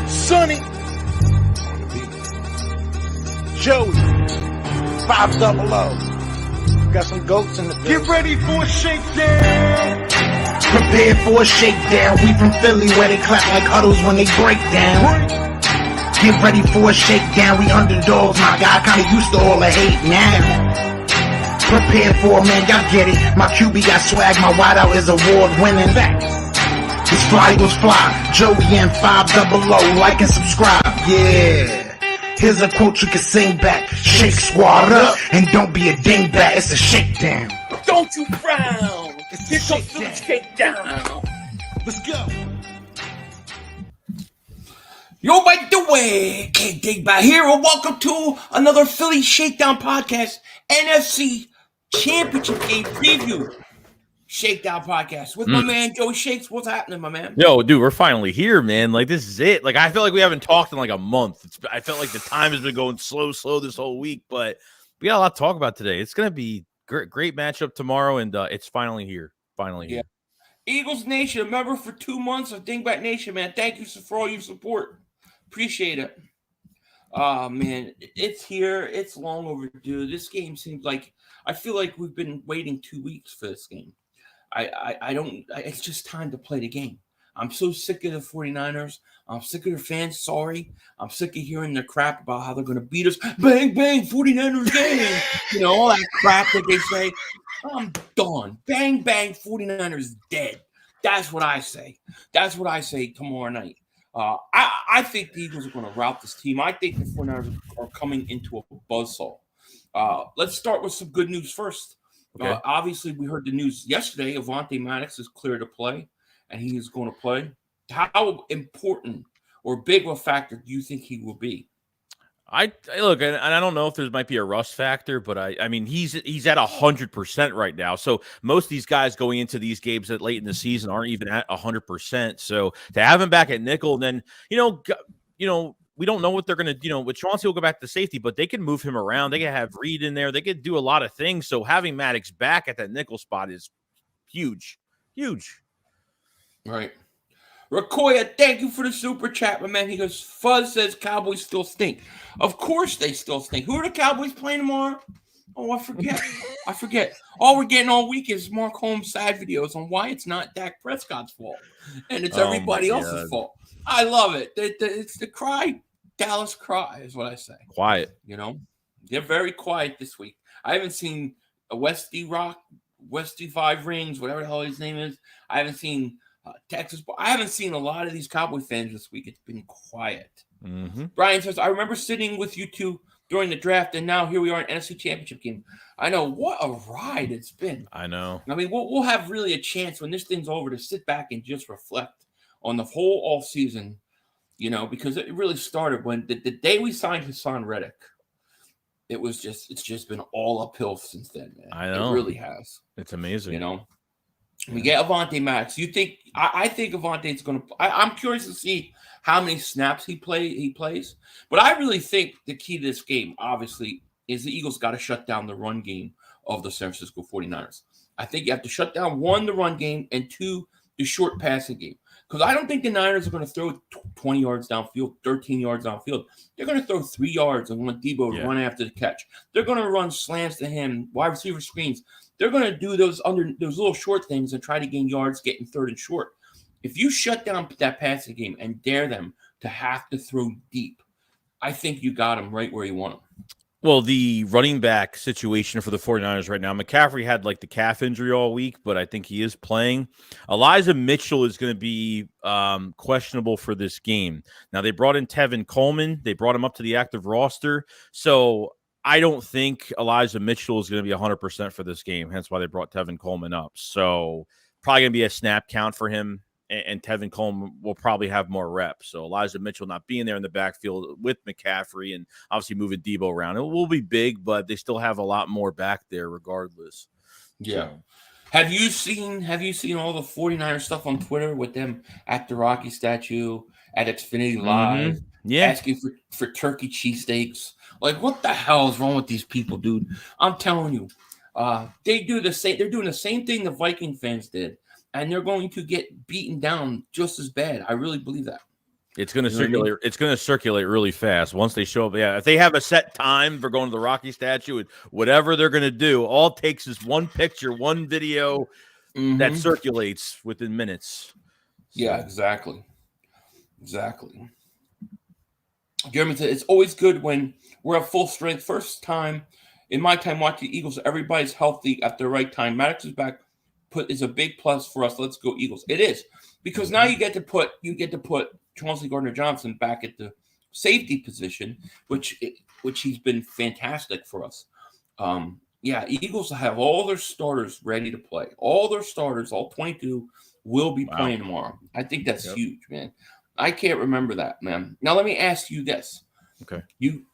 Sonny, Joey, 500. Got some goats in the building. Get ready for a shakedown. Prepare for a shakedown. We from Philly where they clap like huddles when they break down. Get ready for a shakedown. We underdogs, my guy. Kinda used to all the hate now. Prepare for it, man. Y'all get it. My QB got swag. My wideout is award winning. This fly was fly. Joey and 500. Like and subscribe. Yeah. Here's a quote you can sing back. Shake squad up and don't be a dingbat. It's a shakedown. Don't you frown. Here comes the shakedown. Let's go. Yo, by the way, Dingbat here, and welcome to another Philly Shakedown podcast, NFC Championship Game Preview Shakedown podcast with my man JoeyShakes. What's happening, my man? Yo, dude, we're finally here, man. Like, this is it. Like, I feel like we haven't talked in like a month. I felt like the time has been going slow this whole week, but we got a lot to talk about today. It's gonna be great matchup tomorrow, and it's finally here. Finally here. Eagles Nation, a member for 2 months of Dingbat Nation, man. Thank you for all your support. Appreciate it. Man, it's here. It's long overdue. This game seems like I feel like we've been waiting 2 weeks for this game. It's just time to play the game. I'm so sick of the 49ers. I'm sick of their fans. Sorry. I'm sick of hearing their crap about how they're going to beat us. Bang, bang, 49ers game. You know, all that crap that they say. I'm done. Bang, bang, 49ers dead. That's what I say. That's what I say tomorrow night. I think the Eagles are going to rout this team. I think the 49ers are coming into a buzzsaw. Let's start with some good news first. Okay. Obviously, we heard the news yesterday. Avonte Maddox is clear to play, and he is going to play. How important or big of a factor do you think he will be? I look, and I don't know if there might be a rust factor, but I mean he's at 100% right now. So most of these guys going into these games that late in the season aren't even at 100%. So to have him back at nickel, and then you know. We don't know what they're going to, with Chauncey will go back to safety, but they can move him around. They can have Reed in there. They could do a lot of things. So having Maddox back at that nickel spot is huge. Huge. Right. Rakoya, thank you for the super chat, my man. He goes, Fuzz says Cowboys still stink. Of course they still stink. Who are the Cowboys playing tomorrow? Oh, I forget. All we're getting all week is Mark Holmes sad videos on why it's not Dak Prescott's fault. And it's everybody else's fault. I love it. It's the cry. Dallas cry is what I say. Quiet. They're very quiet this week. I haven't seen a Westy 5 Rings, whatever the hell his name is. I haven't seen Texas. I haven't seen a lot of these Cowboy fans this week. It's been quiet. Mm-hmm. Brian says, I remember sitting with you two during the draft, and now here we are in NFC Championship game. I know. What a ride it's been. I know. I mean, we'll have really a chance when this thing's over to sit back and just reflect on the whole off season, because it really started when the day we signed Hassan Reddick. It's just been all uphill since then, man. I know. It really has. It's amazing. We get Avonte Maddox. You think? I think Avante's going to. I'm curious to see how many snaps he plays. But I really think the key to this game, obviously, is the Eagles got to shut down the run game of the San Francisco 49ers. I think you have to shut down, 1, the run game, and 2, the short passing game. Because I don't think the Niners are going to throw 20 yards downfield, 13 yards downfield. They're going to throw 3 yards and want Debo to run after the catch. They're going to run slants to him, wide receiver screens. They're going to do those little short things and try to gain yards getting third and short. If you shut down that passing game and dare them to have to throw deep, I think you got them right where you want them. Well, the running back situation for the 49ers right now, McCaffrey had like the calf injury all week, but I think he is playing. Elijah Mitchell is going to be questionable for this game. Now, they brought in Tevin Coleman. They brought him up to the active roster. So I don't think Elijah Mitchell is going to be 100% for this game, hence why they brought Tevin Coleman up. So probably going to be a snap count for him. And Tevin Coleman will probably have more reps. So Elijah Mitchell not being there in the backfield with McCaffrey and obviously moving Debo around. It will be big, but they still have a lot more back there regardless. Yeah. So. Have you seen all the 49er stuff on Twitter with them at the Rocky statue, at Xfinity Live, asking for turkey cheesesteaks? Like, what the hell is wrong with these people, dude? I'm telling you. They're doing the same thing the Viking fans did and they're going to get beaten down just as bad. I really believe that. It's going to circulate. It's going to circulate really fast once they show up. Yeah, if they have a set time for going to the Rocky statue, whatever they're going to do, all it takes is one picture, one video that circulates within minutes. So. Yeah, exactly. Jeremy said it's always good when we're at full strength. First time in my time watching the Eagles, everybody's healthy at the right time. Maddox is back. Is a big plus for us. Let's go Eagles. It is, because now you get to put Chauncey Gardner-Johnson back at the safety position, which he's been fantastic for us. Eagles have all their starters ready to play. All their starters, all 22, will be playing tomorrow. I think that's huge, man. I can't remember that, man. Now let me ask you this. Okay. You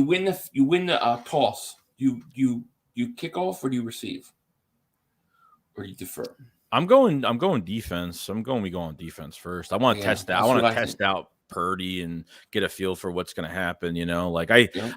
win the toss. You kick off or do you receive? Or do you defer? I'm going defense. I'm going to be going defense first. I want to test out. I want to test out Purdy and get a feel for what's going to happen.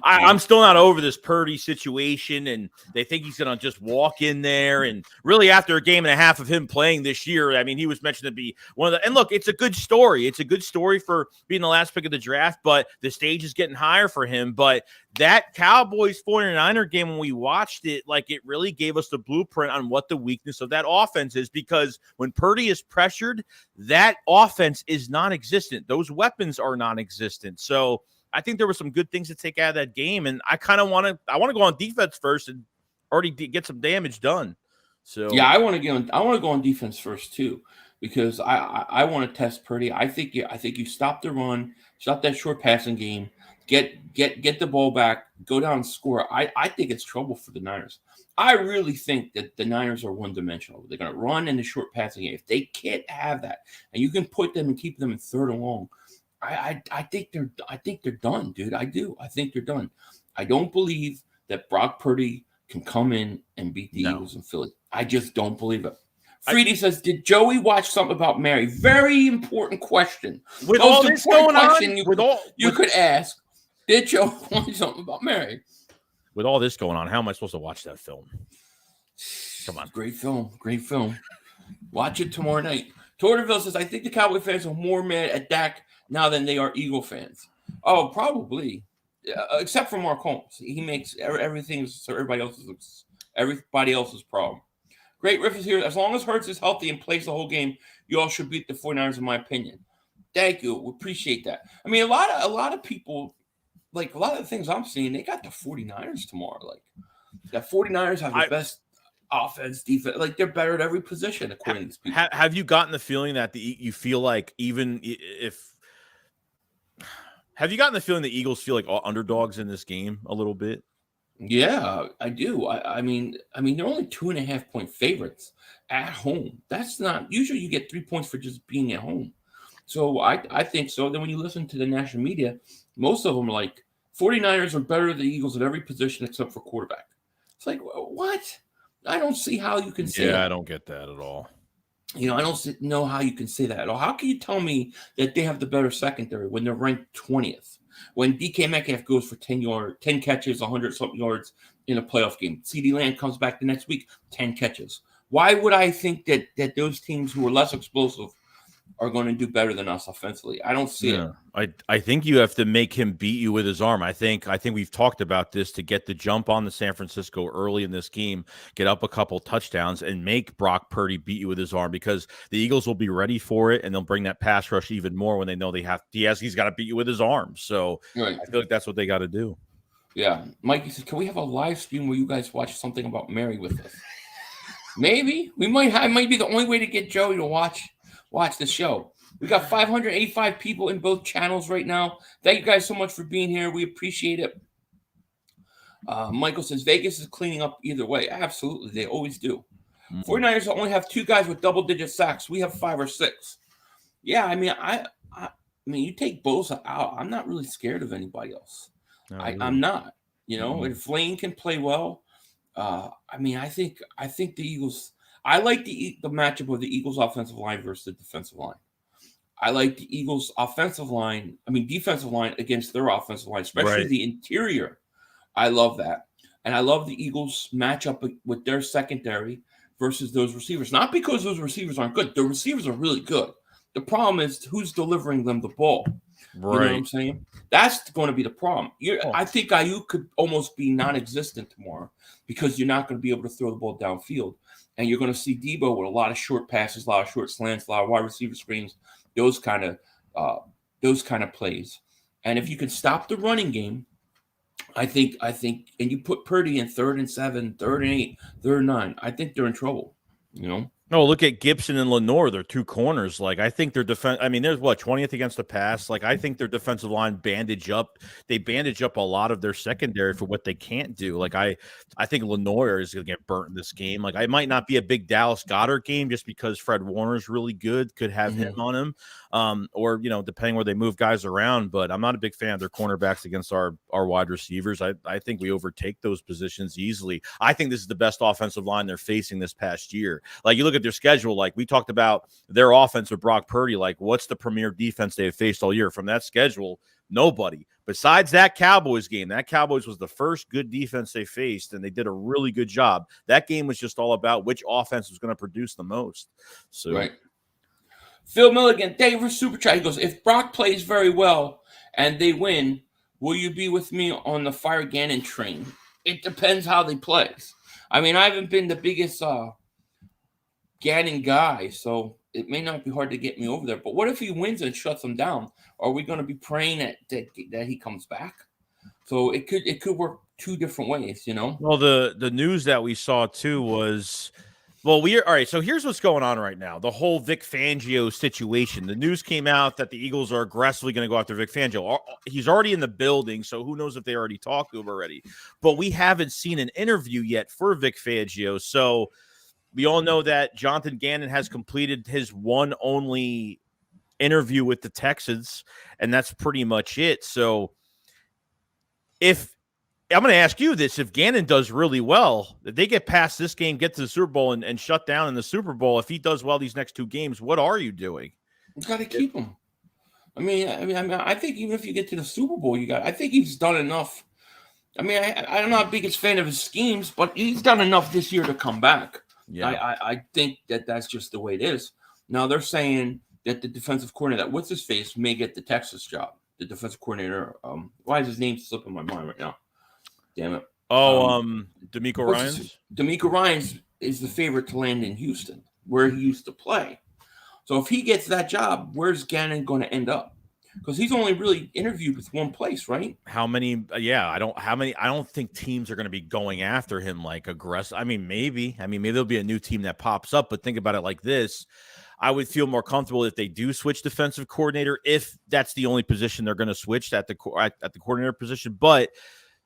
I'm still not over this Purdy situation, and they think he's going to just walk in there. And really, after a game and a half of him playing this year, I mean, he was mentioned to be one of the. And look, it's a good story. It's a good story for being the last pick of the draft, but the stage is getting higher for him. But that Cowboys 49er game, when we watched it, like, it really gave us the blueprint on what the weakness of that offense is, because when Purdy is pressured, that offense is non-existent. Those weapons are non-existent. So I think there were some good things to take out of that game, and I kind of want to go on defense first and already get some damage done. So yeah, I want to go on defense first too, because I want to test Purdy. I think you stop the run, stop that short passing game. Get the ball back, go down and score. I think it's trouble for the Niners. I really think that the Niners are one-dimensional. They're going to run in the short passing game. If they can't have that, and you can put them and keep them in third and long, I think they're done, dude. I do. I think they're done. I don't believe that Brock Purdy can come in and beat the Eagles in Philly. I just don't believe it. Freedy says, did Joey watch something about Mary? Very important question. With all this going on, you could ask. Did Joe want something about Mary? With all this going on, how am I supposed to watch that film? Come on. Great film. Watch it tomorrow night. Torterville says, I think the Cowboy fans are more mad at Dak now than they are Eagle fans. Oh, probably. Except for Mark Holmes. He makes everything so everybody else's problem. Great Riff is here. As long as Hurts is healthy and plays the whole game, you all should beat the 49ers, in my opinion. Thank you. We appreciate that. I mean, a lot of people, like, a lot of the things I'm seeing, they got the 49ers tomorrow. Like, the 49ers have the best offense, defense. Like, they're better at every position, according to these people. Have you gotten the feeling that you feel like, even if – have you gotten the feeling the Eagles feel like underdogs in this game a little bit? Yeah, I do. I mean, they're only 2.5-point favorites at home. That's not – usually you get 3 points for just being at home. So I think so. Then when you listen to the national media, most of them are like, 49ers are better than the Eagles at every position except for quarterback. It's like, what? I don't see how you can say that. Yeah, I don't get that at all. I don't know how you can say that at all. How can you tell me that they have the better secondary when they're ranked 20th? When DK Metcalf goes for 10 catches, 100-something yards in a playoff game. CeeDee Lamb comes back the next week, 10 catches. Why would I think that those teams who are less explosive are going to do better than us offensively? I don't see it. I think you have to make him beat you with his arm. I think we've talked about this, to get the jump on the San Francisco early in this game, get up a couple touchdowns, and make Brock Purdy beat you with his arm, because the Eagles will be ready for it, and they'll bring that pass rush even more when they know he's got to beat you with his arm. So right. I feel like that's what they got to do. Yeah. Mikey says, can we have a live stream where you guys watch something about Mary with us? Maybe. It might be the only way to get Joey to watch the show. We got 585 people in both channels right now. Thank you guys so much for being here. We appreciate it. Michael says Vegas is cleaning up either way. Absolutely. They always do. 49ers only have 2 guys with double-digit sacks. We have 5 or 6. Yeah, I mean, you take Bosa out, I'm not really scared of anybody else. I'm not. If Lane can play well, I think the Eagles – I like the matchup of the Eagles' offensive line versus the defensive line. I like the Eagles' defensive line against their offensive line, especially the interior. I love that. And I love the Eagles' matchup with their secondary versus those receivers. Not because those receivers aren't good. The receivers are really good. The problem is who's delivering them the ball. Right. You know what I'm saying? That's going to be the problem. I think Ayuk could almost be non-existent tomorrow because you're not going to be able to throw the ball downfield. And you're going to see Debo with a lot of short passes, a lot of short slants, a lot of wide receiver screens, those kind of plays. And if you can stop the running game, I think, and you put Purdy in 3rd and 7, 3rd and 8, 3rd and 9, I think they're in trouble. You know? No, look at Gibson and Lenore. They're 2 corners. Like, I think their defense. I mean, there's 20th against the pass. Like, I think their defensive line bandage up. They bandage up a lot of their secondary for what they can't do. Like, I think Lenore is going to get burnt in this game. Like, I might not be a big Dallas Goedert game just because Fred Warner's really good. Could have him on him. Or, depending where they move guys around. But I'm not a big fan of their cornerbacks against our wide receivers. I think we overtake those positions easily. I think this is the best offensive line they're facing this past year. Like, you look at their schedule, like we talked about their offense with Brock Purdy, like what's the premier defense they have faced all year? From that schedule, nobody. Besides that Cowboys game, that Cowboys was the first good defense they faced, and they did a really good job. That game was just all about which offense was going to produce the most. So, right. Phil Milligan, thank you for Super Chat. He goes, if Brock plays very well and they win, will you be with me on the Fire Gannon train? It depends how they play. I mean, I haven't been the biggest Gannon guy, so it may not be hard to get me over there. But what if he wins and shuts them down? Are we going to be praying that he comes back? So it could work 2 different ways, Well, the news that we saw too was, all right. So here's what's going on right now: the whole Vic Fangio situation. The news came out that the Eagles are aggressively going to go after Vic Fangio. He's already in the building, so who knows if they already talked to him already? But we haven't seen an interview yet for Vic Fangio, so. We all know that Jonathan Gannon has completed his one only interview with the Texans, and that's pretty much it. So if I'm going to ask you this, if Gannon does really well, if they get past this game, get to the Super Bowl and shut down in the Super Bowl, if he does well these next 2 games, what are you doing? You got to keep him. I mean, I think even if you get to the Super Bowl, I think he's done enough. I mean, I'm not the biggest fan of his schemes, but he's done enough this year to come back. Yeah, I think that's just the way it is. Now they're saying that the defensive coordinator, that what's his face, may get the Texas job. The defensive coordinator. Why is his name slipping my mind right now? Damn it. DeMeco Ryans. DeMeco Ryans is the favorite to land in Houston, where he used to play. So if he gets that job, where's Gannon going to end up? Because he's only really interviewed with one place, right? How many? Yeah, I don't think teams are going to be going after him like aggressive. I mean, maybe there'll be a new team that pops up. But think about it like this: I would feel more comfortable if they do switch defensive coordinator, if that's the only position they're going to switch at the coordinator position. But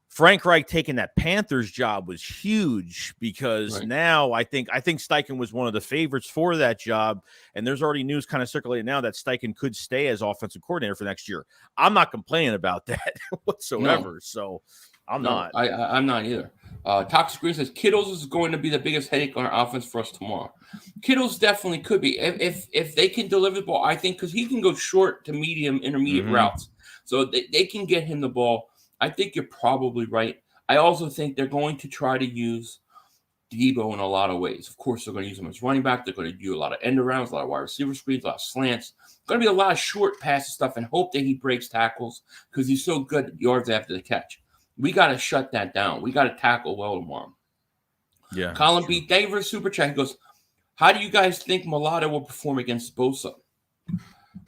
Frank Reich taking that Panthers job was huge because now I think Steichen was one of the favorites for that job, and there's already news kind of circulating now that Steichen could stay as offensive coordinator for next year. I'm not complaining about that whatsoever, so I'm not. I'm not either. Toxic Green says Kittles is going to be the biggest headache on our offense for us tomorrow. Kittles definitely could be if they can deliver the ball. I think because he can go short to medium, intermediate routes, so they can get him the ball. I think you're probably right. I also think they're going to try to use Debo in a lot of ways. Of course, they're going to use him as running back. They're going to do a lot of end arounds, a lot of wide receiver screens, a lot of slants. Going to be a lot of short passes stuff and hope that he breaks tackles because he's so good at yards after the catch. We got to shut that down. We got to tackle well tomorrow. Yeah. Colin B. Thank you for the super chat. He goes, how do you guys think Mulata will perform against Bosa?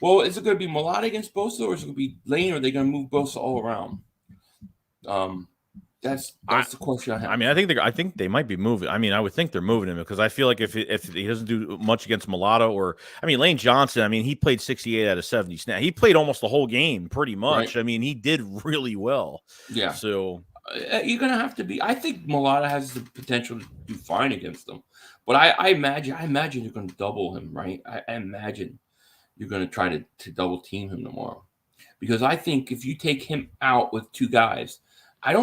Well, is it going to be Mulata against Bosa or is it going to be Lane or are they going to move Bosa all around? That's the question I have. I mean, I think they might be moving. I mean, I would think they're moving him because I feel like if he doesn't do much against Mulatto Lane Johnson, I mean, he played 68 out of 70 snaps. He played almost the whole game pretty much. Right. I mean, he did really well. Yeah. So you're going to have to be, I think Mulatto has the potential to do fine against them, but I imagine you're going to double him, right? I imagine you're going to try to double team him tomorrow because I think if you take him out with 2 guys, I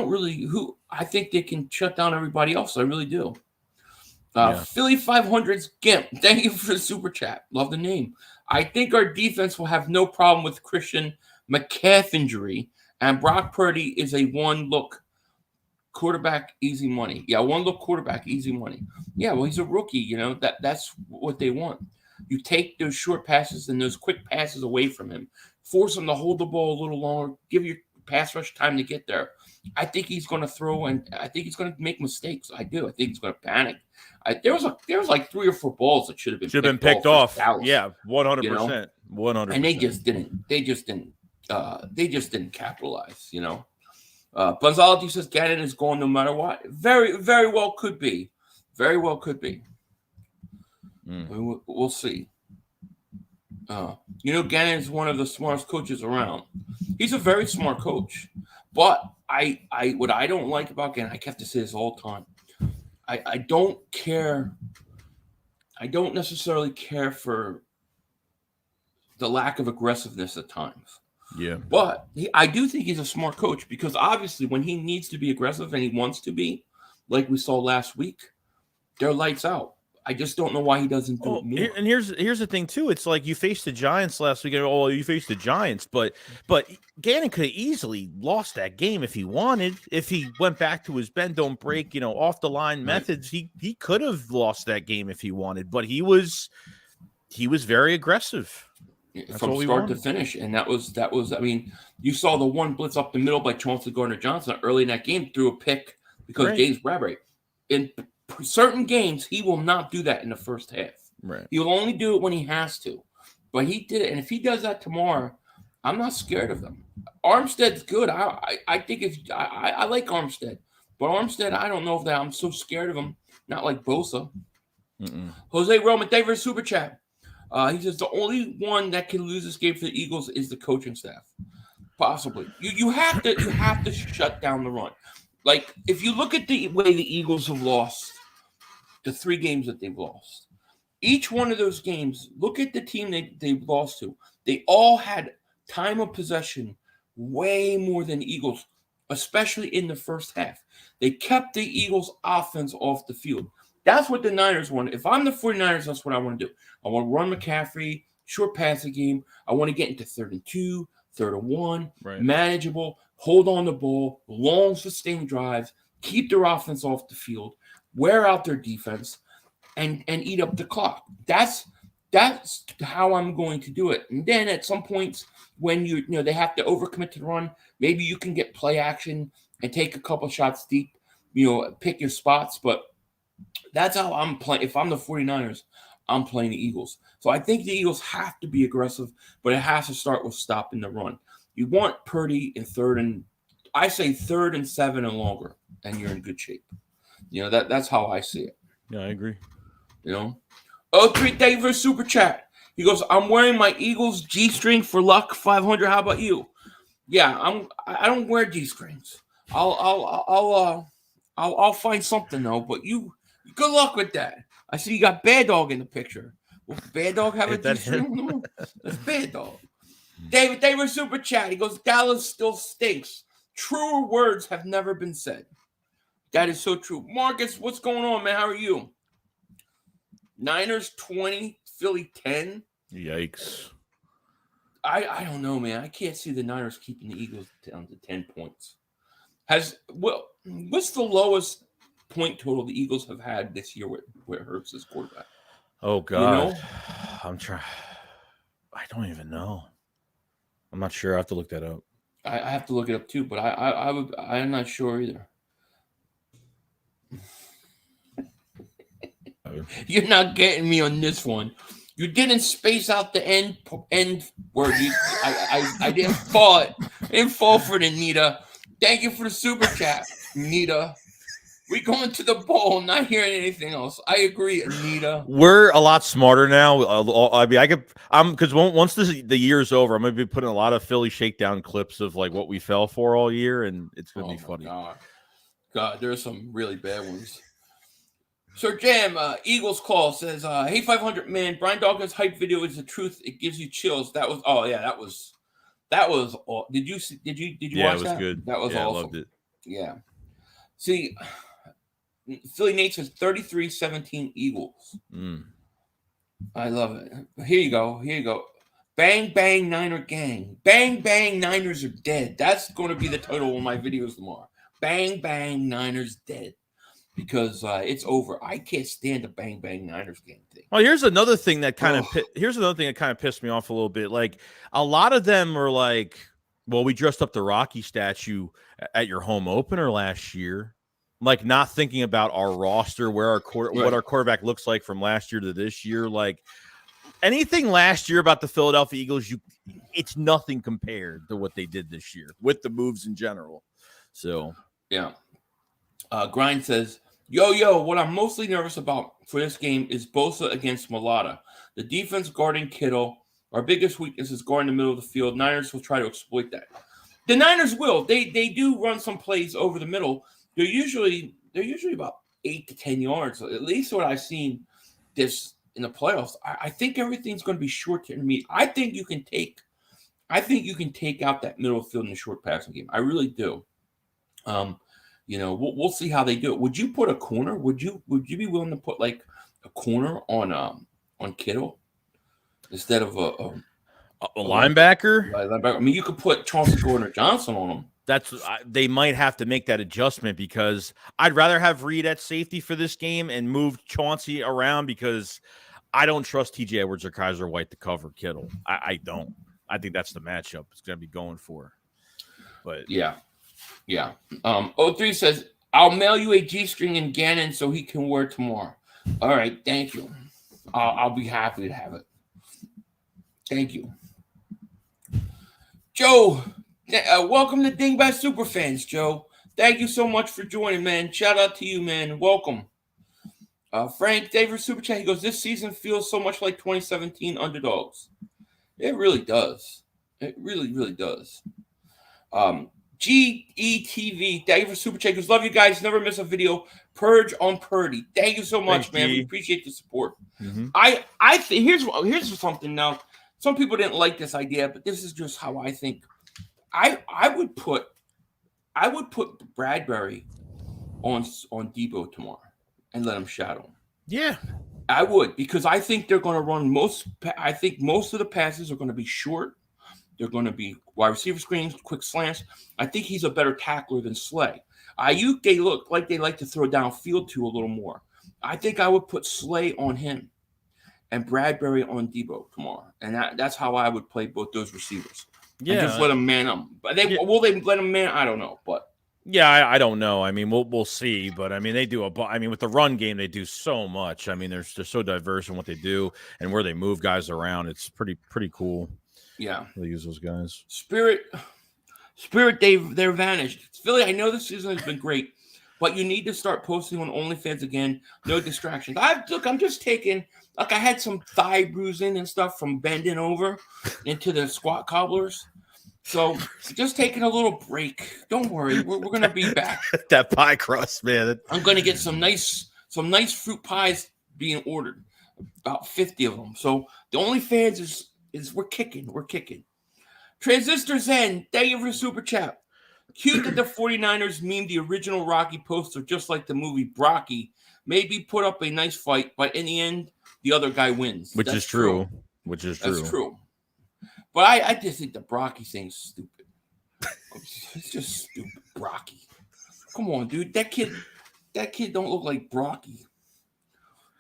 think they can shut down everybody else. I really do. Philly 500's Gimp. Thank you for the super chat. Love the name. I think our defense will have no problem with Christian McCaffrey, and Brock Purdy is a one look quarterback, easy money. Yeah, one look quarterback, easy money. Yeah, well, he's a rookie. You know that's what they want. You take those short passes and those quick passes away from him, force him to hold the ball a little longer, give your pass rush time to get there. I think he's going to throw, and I think he's going to make mistakes. I do. I think he's going to panic. There was like 3 or 4 balls that should have been picked off. Yeah, 100%, 100%. And they just didn't. They just didn't capitalize. You know. Bunzology says Gannon is going no matter what. Very, very well could be. Very well could be. We'll see. Gannon is one of the smartest coaches around. He's a very smart coach. But what I don't like about Gannon, I have to say this all the time. I don't care. I don't necessarily care for the lack of aggressiveness at times. Yeah. But I do think he's a smart coach because obviously when he needs to be aggressive and he wants to be, like we saw last week, they're lights out. I just don't know why he doesn't do it more. And here's the thing too. It's like you faced the Giants last week. Oh, you faced the Giants, but Gannon could have easily lost that game if he wanted. If he went back to his bend don't break, off the line methods, he could have lost that game if he wanted. But he was very aggressive from start to finish, and that was. I mean, you saw the one blitz up the middle by Chauncey Gardner-Johnson early in that game, threw a pick because James Bradbury. In certain games, he will not do that in the first half. Right. He'll only do it when he has to. But he did it, and if he does that tomorrow, I'm not scared of him. Armstead's good. I think I like Armstead, but Armstead, I don't know if I'm so scared of him. Not like Bosa. Jose Roman, thank you for super chat. He says the only one that can lose this game for the Eagles is the coaching staff. Possibly. You have to shut down the run. Like, if you look at the way the Eagles have lost, the 3 games that they've lost, each one of those games, look at the team they've lost to. They all had time of possession way more than the Eagles, especially in the first half. They kept the Eagles' offense off the field. That's what the Niners want. If I'm the 49ers, that's what I want to do. I want to run McCaffrey, short passing game. I want to get into 3rd and 2, 3rd and 1, manageable, hold on the ball, long sustained drives, keep their offense off the field, wear out their defense, and eat up the clock. That's how I'm going to do it. And then at some points when they have to overcommit to the run, maybe you can get play action and take a couple shots deep, pick your spots. But that's how I'm playing. If I'm the 49ers, I'm playing the Eagles. So I think the Eagles have to be aggressive, but it has to start with stopping the run. You want Purdy in 3rd and 7 and longer, and you're in good shape. That's how I see it. Yeah, I agree. 03 thank you for super chat. He goes, I'm wearing my Eagles G-string for luck 500. How about you? Yeah, I don't wear G-strings. I'll find something though. But you, good luck with that. I see you got Bad Dog in the picture. Will Bad Dog have a G-string? That's Bad Dog. David, they were super chat. He goes, Dallas still stinks. Truer words have never been said. That is so true. Marcus, what's going on, man? How are you? Niners 20, Philly 10. Yikes. I don't know, man. I can't see the Niners keeping the Eagles down to 10 points. What's the lowest point total the Eagles have had this year where Hurts is quarterback? Oh, God. I'm trying. I don't even know. I'm not sure. I have to look that up. I have to look it up too, but I'm not sure either. You're not getting me on this one. You didn't space out the end word. I didn't fall it. I didn't fall for it, Anita. Thank you for the super chat, Anita. We going to the bowl, not hearing anything else. I agree, Anita. We're a lot smarter now. I mean, because once the year's over, I'm gonna be putting a lot of Philly Shakedown clips of like what we fell for all year, and it's gonna be funny. God, there's some really bad ones. Sir Jam, Eagles call says, "Hey, 500 man, Brian Dawkins hype video is the truth. It gives you chills." That was that was. Did you watch that? Yeah, it was good. That was awesome. I loved it. Yeah. See. Philly Nate says 33-17 Eagles. I love it. Here you go. Bang, bang, Niner gang. Bang, bang, Niners are dead. That's going to be the title of my videos tomorrow. bang, bang, Niners dead. Because it's over. I can't stand the bang, bang Niners game thing. Well, here's another thing that kind of pissed me off a little bit. Like, a lot of them are like, well, we dressed up the Rocky statue at your home opener last year. Like, not thinking about our roster, where what our quarterback looks like from last year to this year. Like, anything last year about the Philadelphia Eagles, it's nothing compared to what they did this year with the moves in general. So, yeah. Grind says, yo, what I'm mostly nervous about for this game is Bosa against Mulata. The defense guarding Kittle. Our biggest weakness is guarding the middle of the field. Niners will try to exploit that. The Niners will. They do run some plays over the middle. They're usually about 8 to 10 yards. At least what I've seen this in the playoffs. I think everything's going to be short to intermediate. I think you can take out that middle field in the short passing game. I really do. We'll see how they do it. Would you put a corner? Would you be willing to put like a corner on Kittle instead of a linebacker? I mean, you could put Chauncey Gardner-Johnson on him. They might have to make that adjustment, because I'd rather have Reed at safety for this game and move Chauncey around, because I don't trust TJ Edwards or Kaiser White to cover Kittle. I don't. I think that's the matchup it's going to be going for. But yeah. 03 says, I'll mail you a G-string in Gannon so he can wear tomorrow. All right, thank you. I'll be happy to have it. Thank you. Joe, welcome to Dingbat Superfans, Joe. Thank you so much for joining, man. Shout out to you, man. Welcome. Frank, David Super Chat, he goes, this season feels so much like 2017 underdogs. It really does. It really, really does. GETV, thank you for Super Chat. Love you guys. Never miss a video. Purge on Purdy. Thank you so much, man. We appreciate the support. Mm-hmm. I think here's something now. Some people didn't like this idea, but this is just how I think. I would put Bradbury on Debo tomorrow and let him shadow him. Yeah. I would, because I think they're going to run most of the passes are going to be short. They're going to be wide receiver screens, quick slants. I think he's a better tackler than Slay. Ayuk, they look like they like to throw downfield to a little more. I think I would put Slay on him and Bradbury on Debo tomorrow. And that's how I would play both those receivers. Yeah. And just let them man them. But will they let them man? I don't know. But yeah, I don't know. I mean, we'll see. But I mean, they do with the run game, they do so much. I mean, they're so diverse in what they do and where they move guys around. It's pretty cool. Yeah, they use those guys. Spirit, they're vanished. Philly, I know this season has been great, but you need to start posting on OnlyFans again. No distractions. I'm just taking, like, I had some thigh bruising and stuff from bending over into the squat cobblers. So just taking a little break. Don't worry, we're gonna be back. That pie crust, man. I'm gonna get some nice fruit pies being ordered, about 50 of them. So the OnlyFans is we're kicking. Transistor Zen, thank you for the super chat. Cute that the 49ers memed the original Rocky poster just like the movie Brocky. Maybe put up a nice fight, but in the end, the other guy wins. Which is true. That's true. But I just think the Brocky thing's stupid. It's just stupid. Brocky. Come on, dude. That kid don't look like Brocky.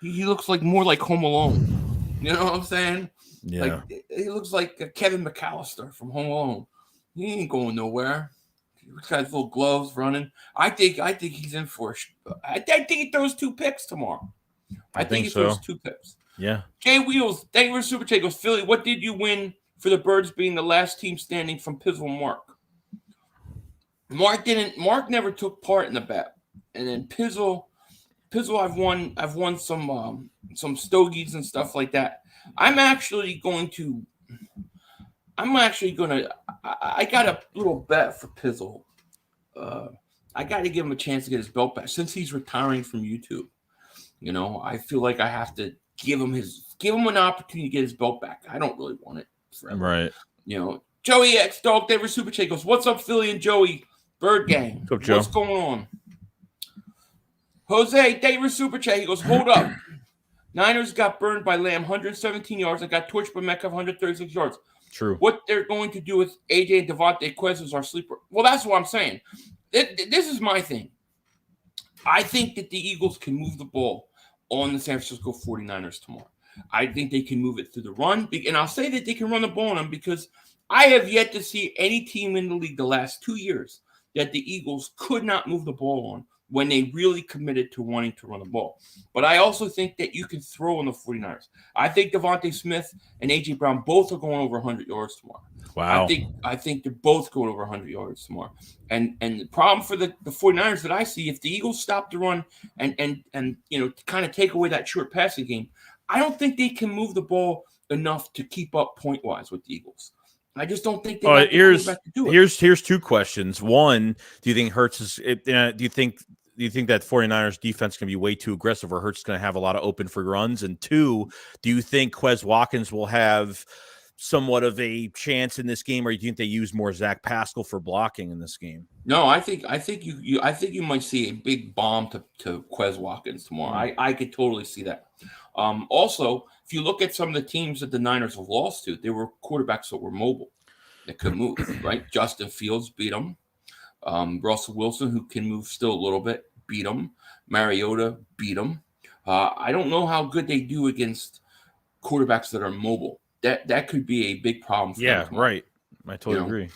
He looks like more like Home Alone. You know what I'm saying? Yeah. Like, he looks like Kevin McAllister from Home Alone. He ain't going nowhere. He's got his little gloves running. I think he's in for. I think he throws 2 picks tomorrow. I think he throws 2 picks. Yeah. Jay Wheels, thank you for Super Chat. Goes, Philly, what did you win for the Birds being the last team standing from Pizzle and Mark? Mark never took part in the bet, and then Pizzle, I've won some stogies and stuff like that. I got a little bet for Pizzle. I got to give him a chance to get his belt back since he's retiring from YouTube. You know, I feel like I have to give him an opportunity to get his belt back. I don't really want it forever. Right. You know, Joey X Dog David Super Chat goes, "What's up, Philly and Joey Bird Gang? What's up, Joe? What's going on?" Jose David Super Chat, he goes, "Hold up. Niners got burned by Lamb, 117 yards. I got torched by Metcalf, 136 yards. True. What they're going to do with AJ and Devontae Quez is our sleeper." Well, that's what I'm saying. This is my thing. I think that the Eagles can move the ball on the San Francisco 49ers tomorrow. I think they can move it through the run. And I'll say that they can run the ball on them because I have yet to see any team in the league the last 2 years that the Eagles could not move the ball on when they really committed to wanting to run the ball. But I also think that you can throw on the 49ers. I think Devontae Smith and A.J. Brown both are going over 100 yards tomorrow. Wow. I think they're both going over 100 yards tomorrow. And the problem for the 49ers that I see, if the Eagles stop the run and kind of take away that short passing game, I don't think they can move the ball enough to keep up point-wise with the Eagles. I just don't think they have the quarterback to do it. Here's two questions. One, do you think Hurts is do you think that 49ers defense can be way too aggressive or Hurts is going to have a lot of open for runs? And two, do you think Quez Watkins will have somewhat of a chance in this game, or do you think they use more Zach Pascal for blocking in this game? No, I think you might see a big bomb to Quez Watkins tomorrow. I could totally see that. Also, if you look at some of the teams that the Niners have lost to, they were quarterbacks that were mobile, that could move, right? Justin Fields beat them. Russell Wilson, who can move still a little bit, beat them. Mariota beat them. I don't know how good they do against quarterbacks that are mobile. That could be a big problem for them. Yeah, right. I totally agree.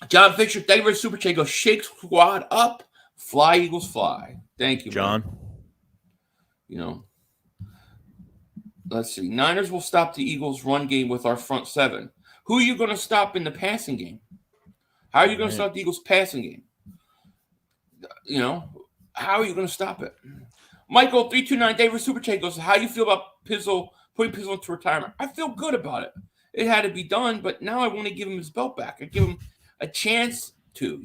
John Fisher, thank you for Super Chat. Goes, Shake Squad up. Fly, Eagles, fly. Thank you, John. Man. Let's see. Niners will stop the Eagles' run game with our front seven. Who are you going to stop in the passing game? How are you going to stop the Eagles' passing game? How are you going to stop it? Michael 329 David Super Chat goes, how do you feel about putting Pizzle into retirement? I feel good about it. It had to be done, but now I want to give him his belt back. I give him a chance to,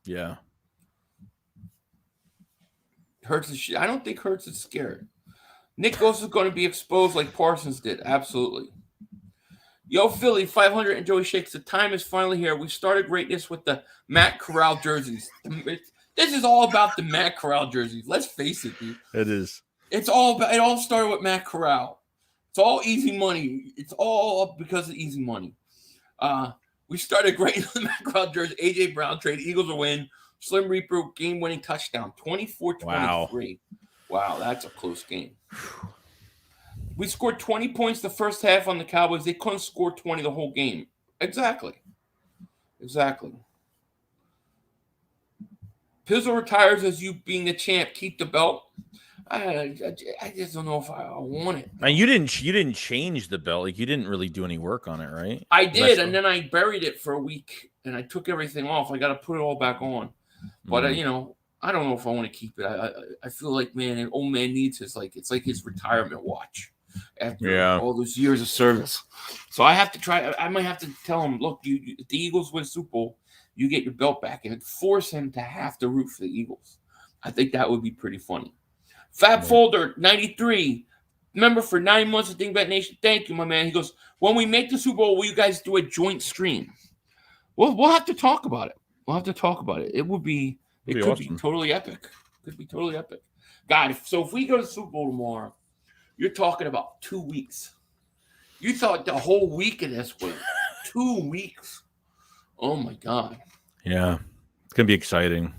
Yeah. I don't think Hurts is scared. Nick Goss is going to be exposed like Parsons did. Absolutely. Yo, Philly, 500 and Joey Shakes. The time is finally here. We started greatness with the Matt Corral jerseys. This is all about the Matt Corral jerseys. Let's face it, dude. It is. It all started with Matt Corral. It's all easy money. It's all because of easy money. We started great with the Matt Corral jersey. A.J. Brown trade. Eagles will win. Slim Reaper game-winning touchdown. 24-23. Wow, that's a close game. We scored 20 points the first half on the Cowboys. They couldn't score 20 the whole game. Exactly. Pizzle retires as you being the champ. Keep the belt. I just don't know if I want it. And you didn't change the belt. Like, you didn't really do any work on it, right? I did, and then I buried it for a week, and I took everything off. I got to put it all back on. But I don't know if I want to keep it. I feel like, man, an old man needs it's like his retirement watch after all those years of service. So I have to try. I might have to tell him, look, if the Eagles win Super Bowl, you get your belt back, and force him to have to root for the Eagles. I think that would be pretty funny. Fab Folder 93, member for 9 months of Dingbat Nation. Thank you, my man. He goes, when we make the Super Bowl, will you guys do a joint stream? We'll have to talk about it. It could be totally epic. Could be totally epic. God, if we go to the Super Bowl tomorrow, you're talking about 2 weeks. You thought the whole week of this was 2 weeks. Oh my God. Yeah. It's gonna be exciting.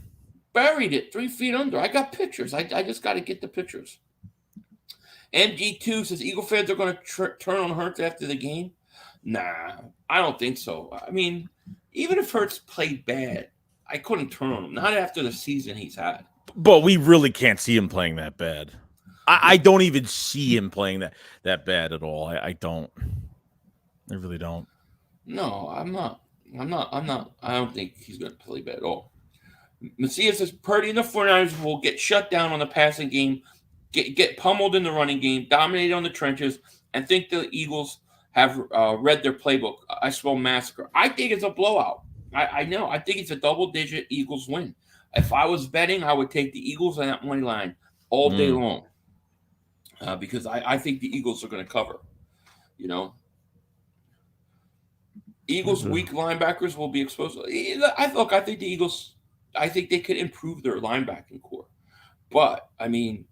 Buried it 3 feet under. I got pictures. I just got to get the pictures. MG2 says Eagle fans are going to turn on Hurts after the game. Nah, I don't think so. I mean, even if Hurts played bad, I couldn't turn on him. Not after the season he's had. But we really can't see him playing that bad. I don't even see him playing that bad at all. I don't. I really don't. No, I'm not. I don't think he's going to play bad at all. Macias says Purdy and the 49ers will get shut down on the passing game, get pummeled in the running game, dominated on the trenches, and think the Eagles have read their playbook. I spell massacre. I think it's a blowout. I know. I think it's a double-digit Eagles win. If I was betting, I would take the Eagles on that money line all day long because I think the Eagles are going to cover. Eagles' weak linebackers will be exposed. I think the Eagles. I think they could improve their linebacking core. But, I mean,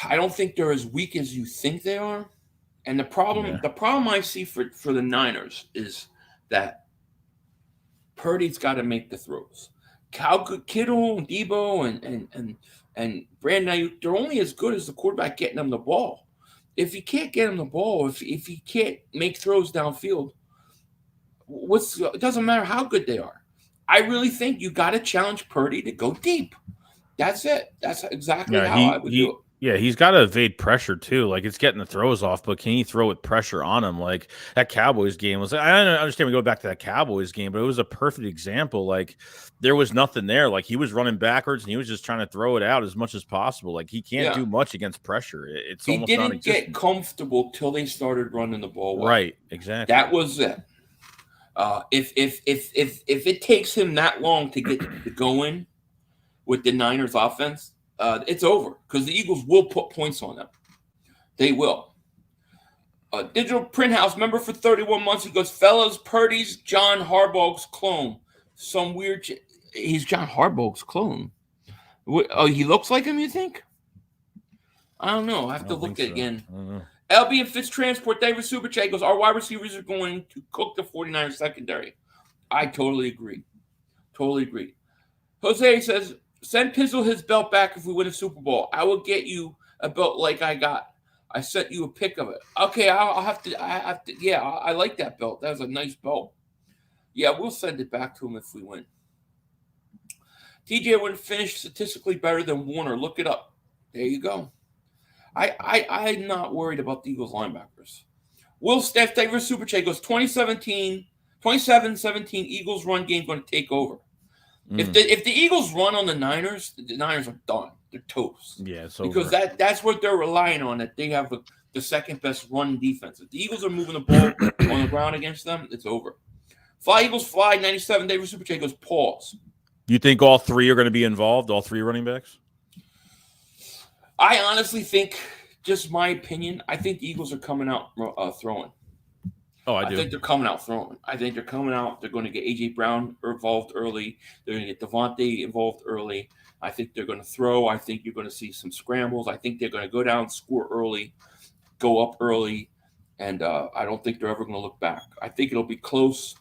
I don't think they're as weak as you think they are. And the problem I see for the Niners is that Purdy's got to make the throws. Kittle and Debo and Brandon Ayuk, they're only as good as the quarterback getting them the ball. If he can't get him the ball, if he can't make throws downfield, it doesn't matter how good they are. I really think you got to challenge Purdy to go deep. That's it. That's exactly how I would do it. Yeah, he's got to evade pressure too. Like, it's getting the throws off, but can he throw with pressure on him? Like, that Cowboys game was. I understand we go back to that Cowboys game, but it was a perfect example. Like, there was nothing there. Like, he was running backwards and he was just trying to throw it out as much as possible. Like, he can't do much against pressure. He didn't get comfortable till they started running the ball well. Right, exactly. That was it. If it takes him that long to get going with the Niners offense, it's over because the Eagles will put points on them. They will. Digital Print House member for 31 months. He goes, fellas, Purdy's John Harbaugh's clone. Some weird. He's John Harbaugh's clone. Oh, he looks like him, you think? I don't know. I have to look at it again. LB and Fitz Transport, David Super Chat goes, our wide receivers are going to cook the 49ers secondary. I totally agree. Totally agree. Jose says, send Pizzle his belt back if we win a Super Bowl. I will get you a belt like I got. I sent you a pic of it. Okay, I'll have to. I have to. Yeah, I like that belt. That was a nice belt. Yeah, we'll send it back to him if we win. TJ would finish statistically better than Warner. Look it up. There you go. I'm not worried about the Eagles linebackers. Will Steph Davis Super Chat goes 27-17 Eagles run game going to take over. If the Eagles run on the Niners are done. They're toast. Yeah, it's over. Because that's what they're relying on, that they have the second best run defense. If the Eagles are moving the ball on the ground against them, it's over. Fly Eagles Fly 97 David Super Chat goes pause. You think all three are going to be involved, all three running backs? I honestly think, just my opinion, I think the Eagles are coming out throwing. Oh, I do. I think they're coming out throwing. I think they're coming out. They're going to get A.J. Brown involved early. They're going to get Devontae involved early. I think they're going to throw. I think you're going to see some scrambles. I think they're going to go down, score early, go up early, and I don't think they're ever going to look back. I think it'll be close,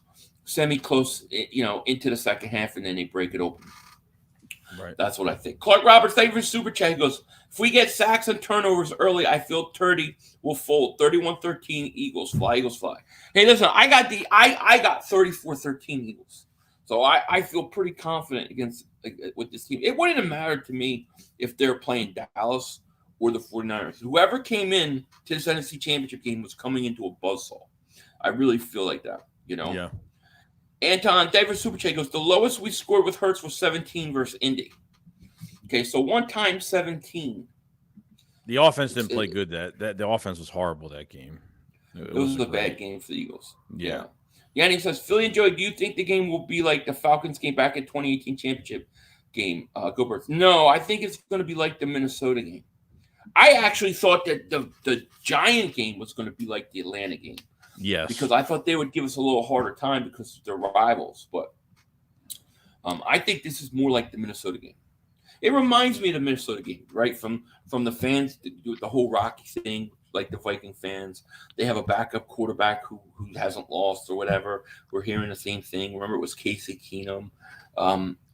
semi-close, into the second half, and then they break it open. Right. That's what I think. Clark Roberts, thank you for super chat. He goes, if we get sacks and turnovers early, I feel 30 will fold. 31-13 Eagles fly. Eagles fly. Hey, listen, I got 34-13 Eagles. So I feel pretty confident with this team. It wouldn't have mattered to me if they're playing Dallas or the 49ers. Whoever came in to this NFC Championship game was coming into a buzzsaw. I really feel like that, Yeah. Anton David Superchat goes, the lowest we scored with Hurts was 17 versus Indy. Okay, so 1 times 17. The offense didn't play good. That the offense was horrible that game. It was a bad game for the Eagles. Yeah. Yanni says, Philly and Joey, do you think the game will be like the Falcons game back in 2018 championship game? Go Birds. No, I think it's going to be like the Minnesota game. I actually thought that the Giant game was going to be like the Atlanta game. Yes. Because I thought they would give us a little harder time because they're rivals. But I think this is more like the Minnesota game. It reminds me of the Minnesota game, right? From the fans, the whole Rocky thing, like the Viking fans. They have a backup quarterback who hasn't lost or whatever. We're hearing the same thing. Remember, it was Casey Keenum.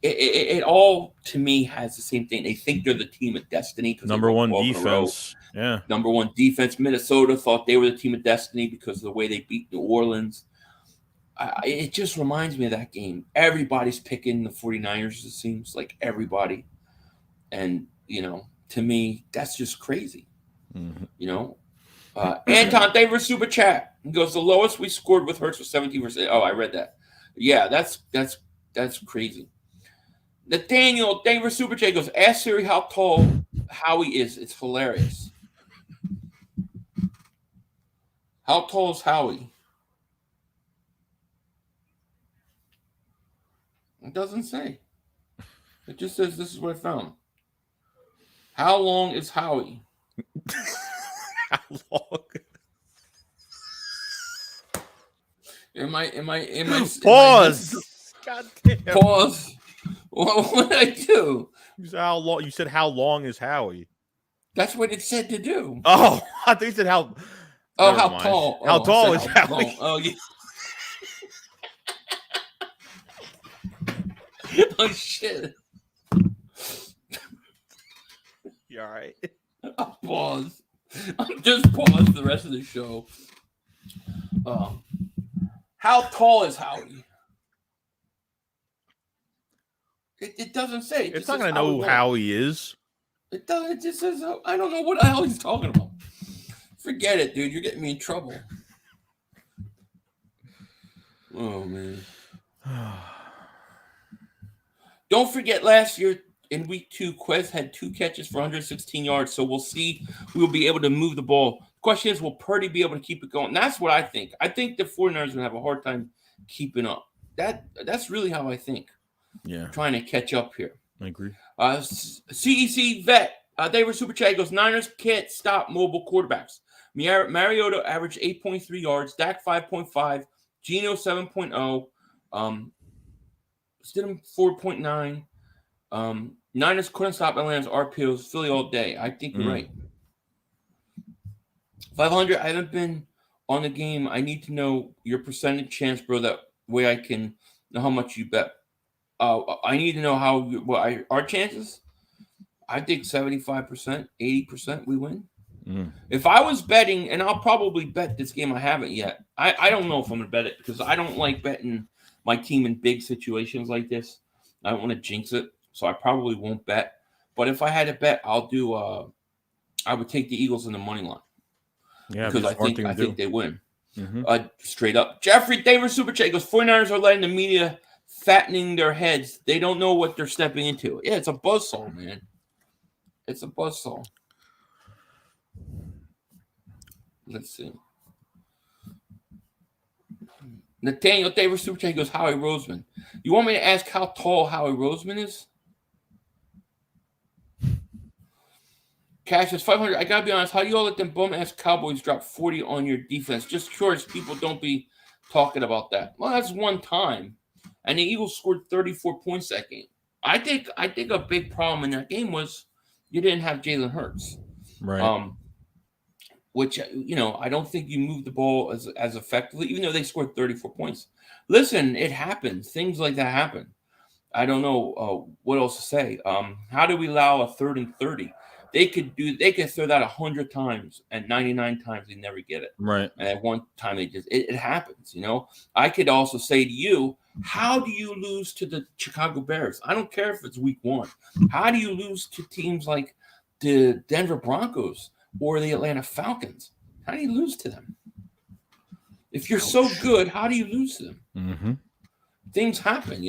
It all, to me, has the same thing. They think they're the team of destiny. Number one defense. Yeah. Number one defense. Minnesota thought they were the team of destiny because of the way they beat New Orleans. It just reminds me of that game. Everybody's picking the 49ers, it seems like everybody. And, to me, that's just crazy. Mm-hmm. Anton Davis Super Chat goes, the lowest we scored with Hurts was 17 versus. Oh, I read that. Yeah, that's crazy. Nathaniel Davis Super Chat goes, ask Siri how tall Howie is. It's hilarious. How tall is Howie? It doesn't say. It just says this is what I found. How long is Howie? How long? Am I Pause. God damn. Pause. What did I do? You said how long is Howie? That's what it said to do. Oh, I think you said how. Oh, how tall? How tall is Howie? Oh, yeah. Oh, shit. You all right? I'll pause. I'll just pause the rest of the show. How tall is Howie? It doesn't say. It's not going to know how he is. It doesn't. It just says, I don't know what the hell he's talking about. Forget it, dude. You're getting me in trouble. Oh, man. Don't forget last year in week 2, Quez had 2 catches for 116 yards. So we'll see. We'll be able to move the ball. The question is, will Purdy be able to keep it going? And that's what I think. I think the 49ers are going to have a hard time keeping up. That's really how I think. Yeah. Trying to catch up here. I agree. CEC Vet. They were super chat. He goes, Niners can't stop mobile quarterbacks. Mariota averaged 8.3 yards. Dak 5.5. Geno 7.0. Stidham 4.9. Niners couldn't stop Atlanta's RPOs. Philly all day. I think you're right. 500. I haven't been on the game. I need to know your percentage chance, bro. That way I can know how much you bet. I need to know our chances. I think 75%, 80% we win. If I was betting, and I'll probably bet this game, I haven't yet. I don't know if I'm going to bet it because I don't like betting my team in big situations like this. I don't want to jinx it, so I probably won't bet. But if I had to bet, I'll do. I would take the Eagles in the money line. Yeah, because I think they win. Straight up. Jeffrey Davis Super Chat goes, 49ers are letting the media fattening their heads. They don't know what they're stepping into. Yeah, it's a buzzsaw, man. It's a buzzsaw. Let's see. Nathaniel Davis Super Chat goes, Howie Roseman. You want me to ask how tall Howie Roseman is? Cash is 500. I got to be honest. How do you all let them bum-ass Cowboys drop 40 on your defense? Just curious. People don't be talking about that. Well, that's one time. And the Eagles scored 34 points that game. I think a big problem in that game was you didn't have Jalen Hurts. Right. Which, I don't think you moved the ball as effectively, even though they scored 34 points. Listen, it happens. Things like that happen. I don't know what else to say. How do we allow a 3rd and 30? They could throw that 100 times, and 99 times they never get it. Right. And at one time it happens. I could also say to you, how do you lose to the Chicago Bears? I don't care if it's week 1. How do you lose to teams like the Denver Broncos or the Atlanta Falcons? How do you lose to them? If you're so good, how do you lose to them? Mm-hmm. Things happen,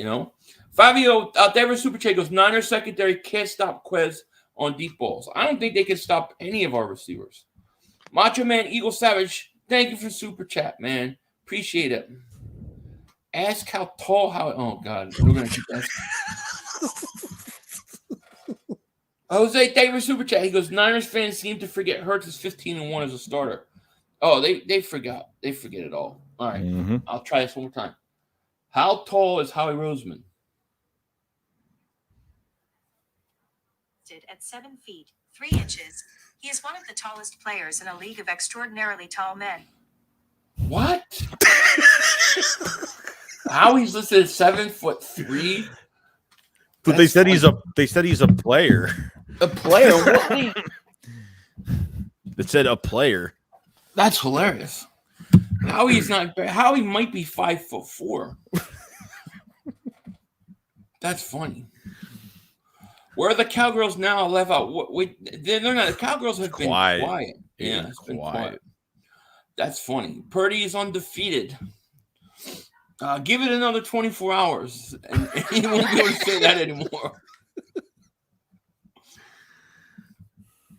Fabio out there with Super Chat goes, Niners secondary can't stop Quez on deep balls. I don't think they can stop any of our receivers. Macho Man Eagle Savage, thank you for Super Chat, man. Appreciate it. Ask how tall oh God, we're gonna keep asking. Jose Davis Super Chat. He goes, Niners fans seem to forget Hurts is 15-1 as a starter. Oh, they forgot. They forget it all. All right. Mm-hmm. I'll try this one more time. How tall is Howie Roseman? At 7 feet, 3 inches. He is one of the tallest players in a league of extraordinarily tall men. What? Howie's listed at 7'3". But they said he's a player. A player? What? It said a player. That's hilarious. Howie's not. Howie might be 5'4". That's funny. Where are the Cowgirls now? Left out. They're not. The Cowgirls have been quiet. Yeah, it's been quiet. That's funny. Purdy is undefeated. Give it another 24 hours, and he won't be able to say that anymore.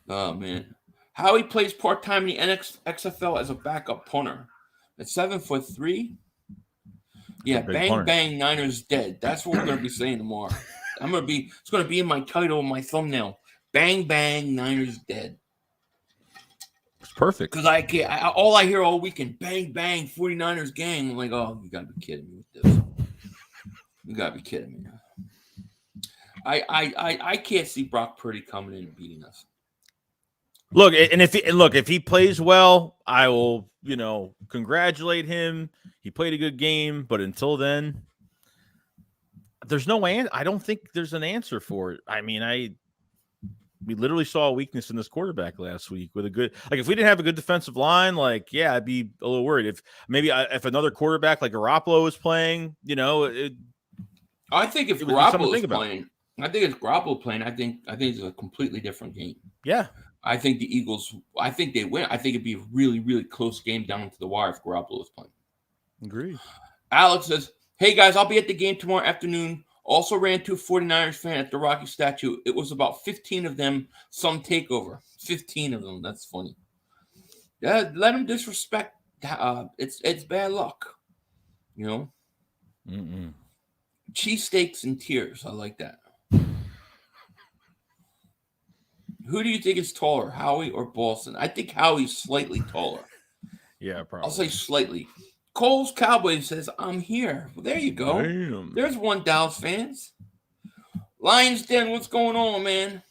Oh, man. Howie plays part-time in the XFL as a backup punter. At 7'3". Yeah, bang, bang, Niners dead. That's what we're going to be saying tomorrow. It's going to be in my title, my thumbnail. Bang, bang, Niners dead. It's perfect. Because all I hear all weekend, bang, bang, 49ers gang. I'm like, oh, you got to be kidding me with this. You got to be kidding me. I can't see Brock Purdy coming in and beating us. Look, and if he plays well, I will, congratulate him. He played a good game, but until then, there's no answer. I don't think there's an answer for it. I mean, we literally saw a weakness in this quarterback last week with a good, like if we didn't have a good defensive line, like, yeah, I'd be a little worried. If another quarterback like Garoppolo was playing, I think if Garoppolo is playing, I think it's a completely different game. Yeah. I think the Eagles, I think they win. I think it'd be a really, really close game down to the wire if Garoppolo is playing. Agreed. Alex says, hey guys, I'll be at the game tomorrow afternoon. Also ran into a 49ers fan at the Rocky statue. It was about 15 of them, some takeover. 15 of them. That's funny. Yeah, let them disrespect. It's bad luck. Cheesesteaks and tears. I like that. Who do you think is taller, Howie or Boston? I think Howie's slightly taller. Yeah, probably. I'll say slightly. Cole's Cowboy says, I'm here. Well, there you go. Damn. There's one Dallas fans. Lions Den, what's going on, man?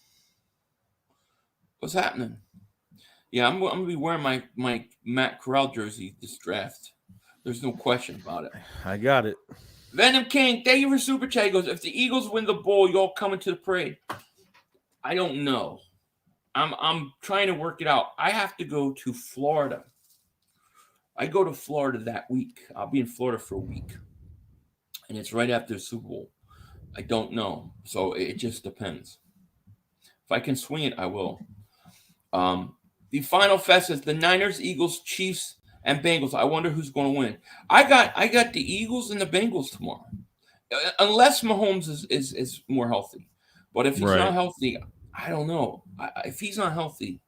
What's happening? Yeah, I'm going to be wearing my Matt Corral jersey this draft. There's no question about it. I got it. Venom King, thank you for Super Chat. He goes, if the Eagles win the bowl, you all coming to the parade? I don't know. I'm trying to work it out. I have to go to Florida. I go to Florida that week. I'll be in Florida for a week. And it's right after the Super Bowl. I don't know. So it just depends. If I can swing it, I will. The final fest is the Niners, Eagles, Chiefs, and Bengals. I wonder who's going to win. I got the Eagles and the Bengals tomorrow. Unless Mahomes is more healthy. But if he's not healthy, I don't know. If he's not healthy,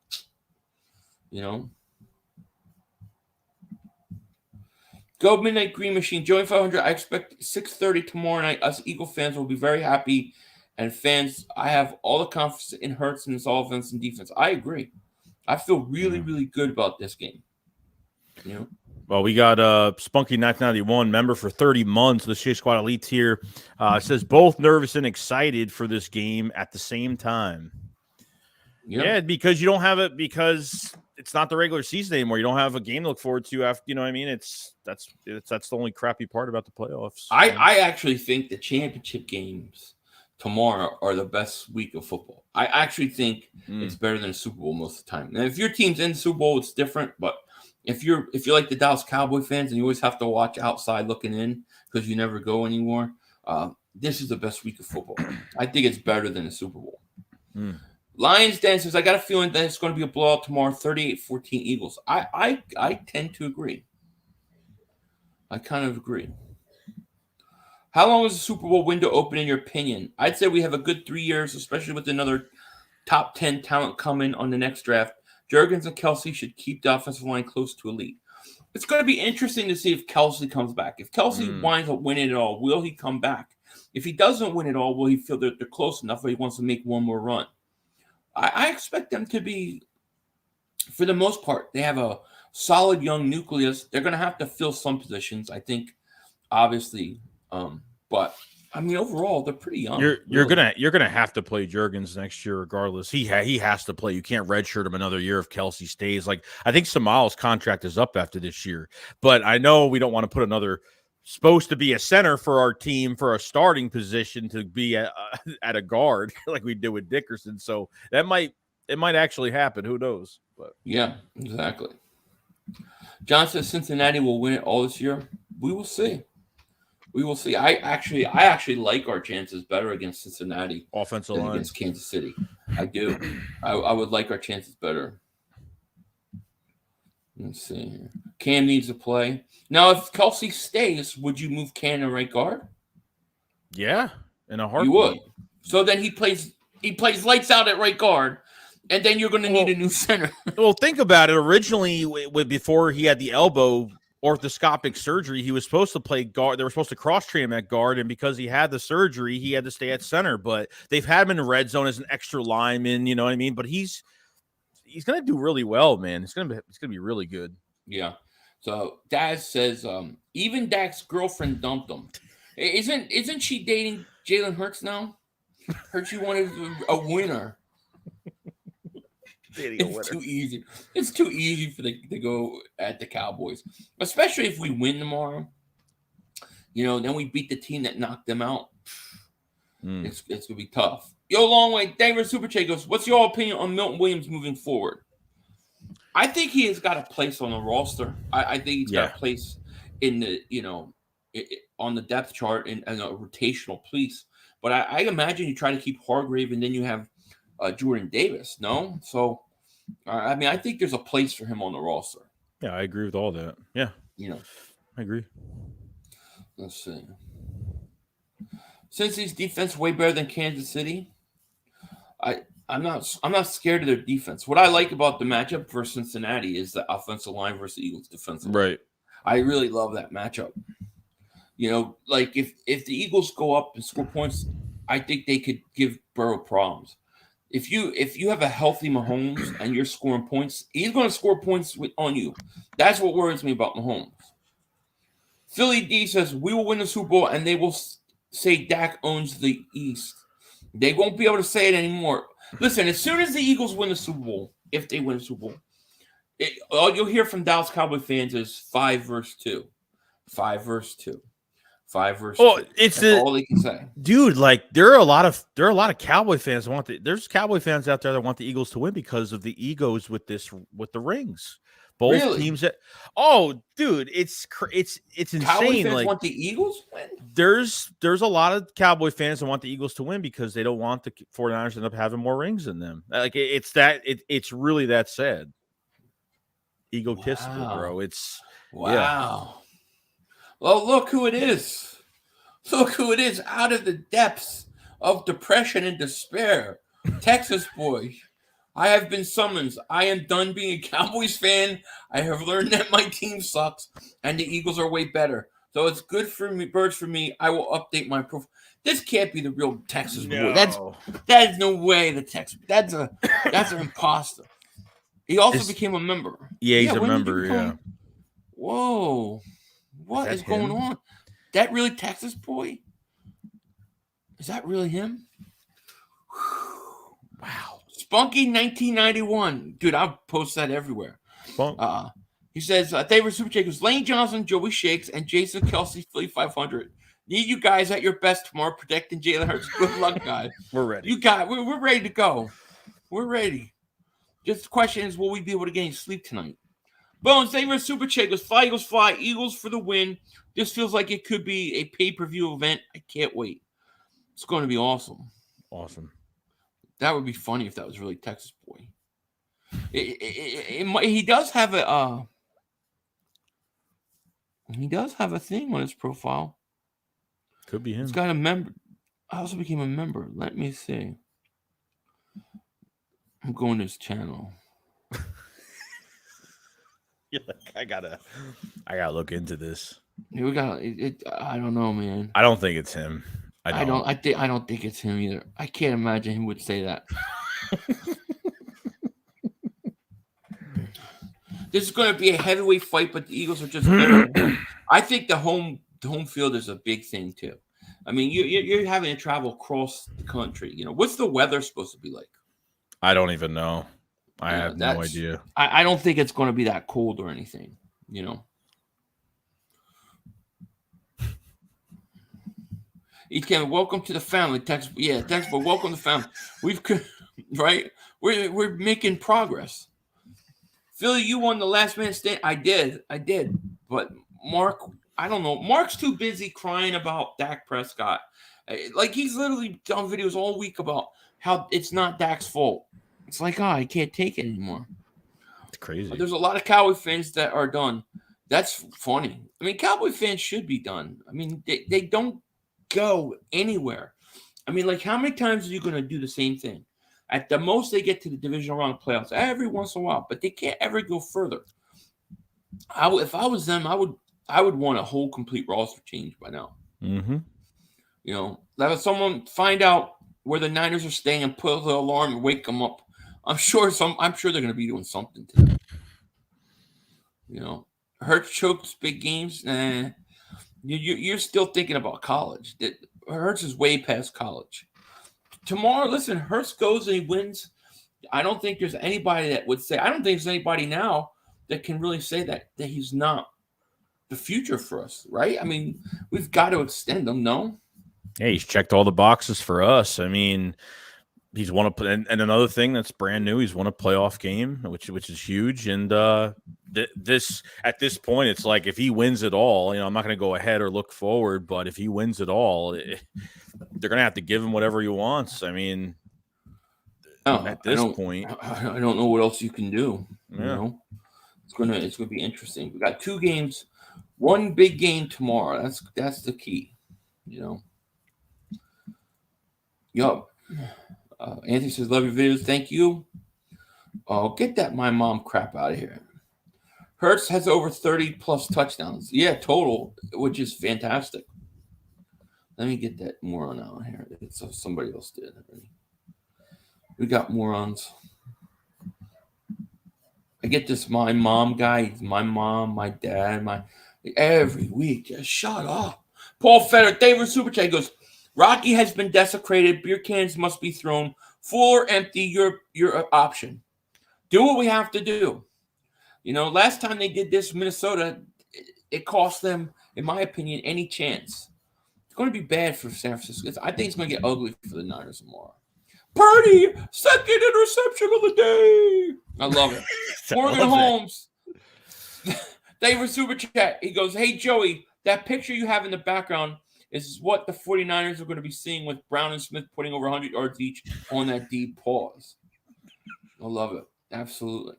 Go Midnight Green Machine. Joey 500. I expect 6:30 tomorrow night. Us Eagle fans will be very happy. And fans, I have all the confidence in Hurts and his offense and defense. I agree. I feel really, really good about this game. Well, we got Spunky 1991 member for 30 months. The Shake Squad Elite here says both nervous and excited for this game at the same time. Yep. Yeah, because you don't have it because it's not the regular season anymore. You don't have a game to look forward to after. You know what I mean? That's the only crappy part about the playoffs. I actually think the championship games tomorrow are the best week of football. I actually think it's better than a Super Bowl most of the time. Now, if your team's in the Super Bowl, it's different. But if you're like the Dallas Cowboy fans and you always have to watch outside looking in because you never go anymore, this is the best week of football. I think it's better than a Super Bowl. Lions Den says, I got a feeling that it's going to be a blowout tomorrow, 38-14 Eagles. I tend to agree. I kind of agree. How long is the Super Bowl window open in your opinion? I'd say we have a good 3 years, especially with another top 10 talent coming on the next draft. Jurgens and Kelsey should keep the offensive line close to elite. It's going to be interesting to see if Kelsey comes back. If Kelsey winds up winning it all, will he come back? If he doesn't win it all, will he feel that they're close enough where he wants to make one more run? I expect them to be, for the most part, they have a solid young nucleus. They're going to have to fill some positions, I think, obviously. But I mean, overall, they're pretty young. You're gonna have to play Jurgens next year, regardless. He has to play. You can't redshirt him another year if Kelsey stays. Like I think Samal's contract is up after this year, but I know we don't want to put another supposed to be a center for our team for a starting position to be at a guard like we did with Dickerson. So it might actually happen. Who knows? But yeah, exactly. John says Cincinnati will win it all this year. We will see. We will see. I actually like our chances better against Cincinnati offensive than line against Kansas City. I do. I would like our chances better. Let's see here. Cam needs to play. Now, if Kelsey stays, would you move Cam to right guard? Yeah, in a heartbeat. You would. So then he plays lights out at right guard, and then you're going to need a new center. Well, think about it. Originally, before he had the elbow orthoscopic surgery, he was supposed to play guard. They were supposed to cross-train him at guard, and because he had the surgery, he had to stay at center. But they've had him in the red zone as an extra lineman, you know what I mean? But he's going to do really well, man. It's going to be really good. Yeah. So Daz says, even Dak's girlfriend dumped him. Isn't she dating Jalen Hurts now? Heard she wanted a winner. It's too easy. It's too easy for them to go at the Cowboys, especially if we win tomorrow. Then we beat the team that knocked them out. It's going to be tough. Yo, Long Way, Denver Super Chat goes, what's your opinion on Milton Williams moving forward? I think he has got a place on the roster. I think he's got a place in the, on the depth chart and a rotational piece. But I imagine you try to keep Hargrave and then you have Jordan Davis, no? So, I think there's a place for him on the roster. Yeah, I agree with all that. Yeah. I agree. Let's see. Cincy's defense way better than Kansas City. I'm not scared of their defense. What I like about the matchup for Cincinnati is the offensive line versus the Eagles defensive line. Right. I really love that matchup. Like if the Eagles go up and score points, I think they could give Burrow problems. If you have a healthy Mahomes and you're scoring points, he's going to score points on you. That's what worries me about Mahomes. Philly D says, we will win the Super Bowl, and they will say Dak owns the East. They won't be able to say it anymore. Listen, as soon as the Eagles win the Super Bowl, if they win the Super Bowl, all you'll hear from Dallas Cowboy fans is 5 versus 2. 5 versus 2. 5 versus 2. That's all they can say. Dude, like there are a lot of Cowboy fans there's Cowboy fans out there that want the Eagles to win because of the egos with the rings. Both teams dude, it's insane. Cowboy fans want the Eagles to win? There's a lot of Cowboy fans that want the Eagles to win because they don't want the 49ers to end up having more rings than them. Like it's really that sad. Egotistical, bro. It's wow. Yeah. Well, look who it is. Look who it is out of the depths of depression and despair. Texas boy. I have been summoned. I am done being a Cowboys fan. I have learned that my team sucks and the Eagles are way better. So it's good for me, birds for me. I will update my profile. This can't be the real Texas boy. That is no way the Texas. That's an imposter. He also became a member. Yeah, he's a member. Yeah. Whoa, what is going on? That really Texas boy? Is that really him? Wow. Spunky 1991. Dude, I'll post that everywhere. He says, favorite Super Chat goes, Lane Johnson, Joey Shakes, and Jason Kelsey, Philly 500. Need you guys at your best tomorrow protecting Jalen Hurts. Good luck, guys. We're ready. We're ready to go. We're ready. Just the question is, will we be able to get any sleep tonight? Bones, favorite Super Chat goes, Fly Eagles Fly, Eagles for the win. This feels like it could be a pay-per-view event. I can't wait. It's going to be awesome. Awesome. That would be funny if that was really Texas boy. He does have a thing on his profile. Could be him. He's got a member. I also became a member. Let me see. I'm going to his channel. You're like, I gotta look into this. Yeah, I don't know, man. I don't think it's him. I don't think it's him either. I can't imagine him would say that. This is going to be a heavyweight fight, but the Eagles are just better. I think the home field is a big thing too. I mean, you're having to travel across the country. What's the weather supposed to be like? I don't even know. I have no idea. I don't think it's going to be that cold or anything. Each can welcome to the family. Text, but welcome to the family. We're making progress. Philly, you won the last minute stand. I did. But Mark, I don't know. Mark's too busy crying about Dak Prescott. Like he's literally done videos all week about how it's not Dak's fault. It's like, I can't take it anymore. It's crazy. But there's a lot of Cowboy fans that are done. That's funny. I mean, Cowboy fans should be done. I mean, they don't go anywhere. I mean, like, how many times are you going to do the same thing? At the most, they get to the divisional round playoffs every once in a while, but they can't ever go further. If I was them, I would want a whole complete roster change by now. Mm-hmm. Let someone find out where the Niners are staying and put the alarm and wake them up. I'm sure they're going to be doing something today. Hurts chokes big games. You're still thinking about college. Hurts is way past college. Tomorrow, listen, Hurts goes and he wins. I don't think there's anybody that would say. I don't think there's anybody now that can really say that he's not the future for us, right? I mean, we've got to extend him, no? Hey, he's checked all the boxes for us. I mean, he's won and another thing that's brand new, he's won a playoff game, which is huge. And this at this point, it's like if he wins it all, I'm not going to go ahead or look forward, but if he wins it all, they're going to have to give him whatever he wants. I mean, at this point, I don't know what else you can do. Yeah. It's gonna be interesting. We got 2 games, 1 big game tomorrow. That's the key. Yup. Anthony says, love your videos. Thank you. Oh, get that my mom crap out of here. Hurts has over 30 plus touchdowns. Yeah, total, which is fantastic. Let me get that moron out here. It's somebody else did. We got morons. I get this my mom guy, my mom, my dad, every week. Just shut up. Paul Fetter, David Super Chat goes, Rocky has been desecrated. Beer cans must be thrown. Full or empty, your option. Do what we have to do. Last time they did this, Minnesota, it cost them, in my opinion, any chance. It's going to be bad for San Francisco. I think it's going to get ugly for the Niners tomorrow. Purdy, second interception of the day. I love it. Morgan Holmes, David Super Chat. He goes, hey, Joey, that picture you have in the background is what the 49ers are going to be seeing with Brown and Smith putting over 100 yards each on that deep pause. I love it. Absolutely.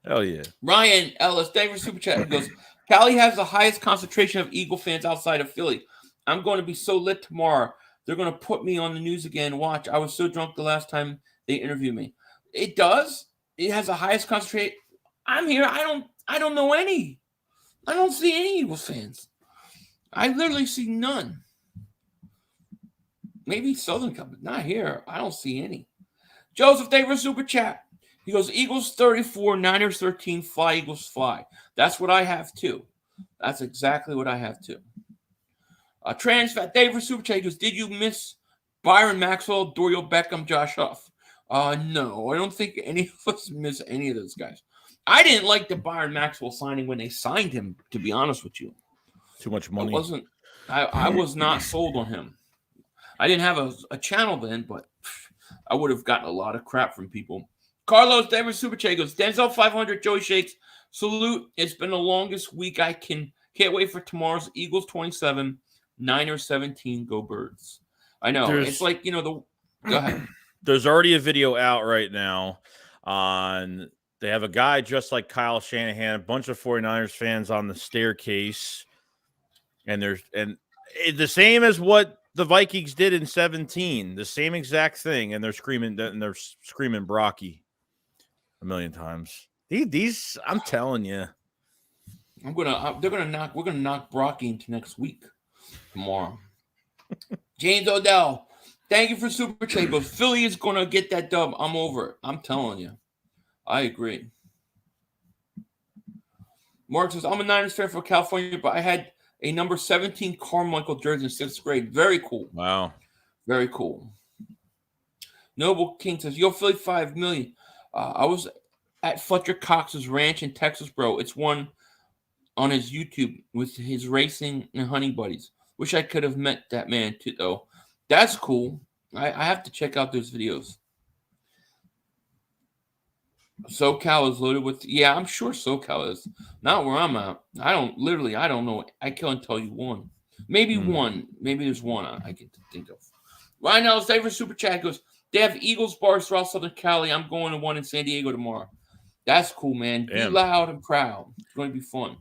Hell yeah. Ryan Ellis, David Super Chat. He goes, Cali has the highest concentration of Eagle fans outside of Philly. I'm going to be so lit tomorrow. They're going to put me on the news again. Watch. I was so drunk the last time they interviewed me. It does. It has the highest concentration. I'm here. I don't know any. I don't see any Eagles fans. I literally see none. Maybe Southern Cup, but not here. I don't see any. Joseph Davis Super Chat. He goes, Eagles 34, Niners 13, fly, Eagles fly. That's what I have too. That's exactly what I have too. Transfat Davis Super Chat goes, did you miss Byron Maxwell, Dorial Beckham, Josh Huff? No, I don't think any of us miss any of those guys. I didn't like the Byron Maxwell signing when they signed him, to be honest with you. Too much money. I was not sold on him. I didn't have a channel then, but I would have gotten a lot of crap from people. Carlos Davis Super Chat goes, Denzel 500, Joey Shakes. Salute. It's been the longest week I can't wait for tomorrow's Eagles 27, Niners 17, go Birds. I know. It's like, go ahead. There's already a video out right now on, they have a guy just like Kyle Shanahan, a bunch of 49ers fans on the staircase. And the same as what the Vikings did in 17, the same exact thing. And they're screaming Brocky a million times. These, I'm telling you. We're gonna knock Brocky into next week tomorrow. James Odell, thank you for Super Chat. But Philly is gonna get that dub. I'm over it. I'm telling you. I agree. Mark says, I'm a Niners fan for California, but I had a number 17 Carmichael jersey in 6th grade. Very cool. Wow. Very cool. Noble King says, yo, Philly 5 million. I was at Fletcher Cox's ranch in Texas, bro. It's one on his YouTube with his racing and hunting buddies. Wish I could have met that man too, though. That's cool. I have to check out those videos. SoCal is loaded with, yeah, I'm sure SoCal is. Not where I'm at. I don't know. I can't tell you one. Maybe one. Maybe there's one I can think of. Right now, favorite Super Chat goes, they have Eagles bars throughout Southern Cali. I'm going to one in San Diego tomorrow. That's cool, man. Damn. Be loud and proud. It's going to be fun.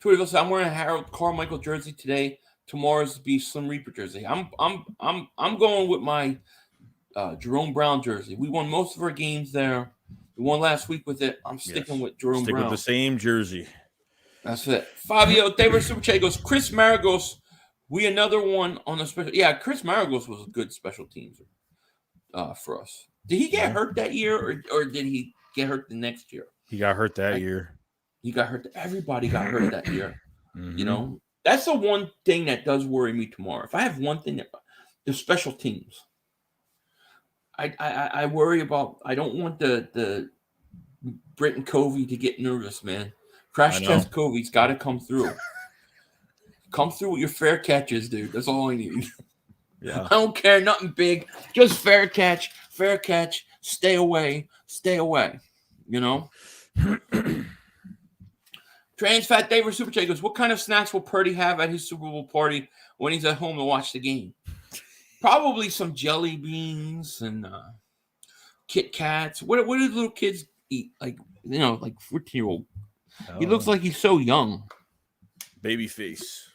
I'm wearing a Harold Carmichael jersey today. Tomorrow's be Slim Reaper jersey. I'm going with my Jerome Brown jersey. We won most of our games there. We won last week with it. I'm sticking with Jerome Brown. With the same jersey. That's it. Fabio David Super Chat goes, Chris Maragos. We another one on the special. Yeah, Chris Maragos was a good special teams for us. Did he get hurt that year, or did he get hurt the next year? He got hurt that year. He got hurt. Everybody got hurt that year. Mm-hmm. That's the one thing that does worry me tomorrow. If I have one thing, the special teams. I worry about. I don't want the Britton Covey to get nervous, man. Crash Test Kobe's got to come through. Come through with your fair catches, dude. That's all I need. Yeah. I don't care, nothing big. Just fair catch. Stay away. You know? Trans Fat David Super Chat goes, what kind of snacks will Purdy have at his Super Bowl party when he's at home to watch the game? Probably some jelly beans and Kit Kats. What do little kids eat? Like 14-year-old. He looks like he's so young. Baby face.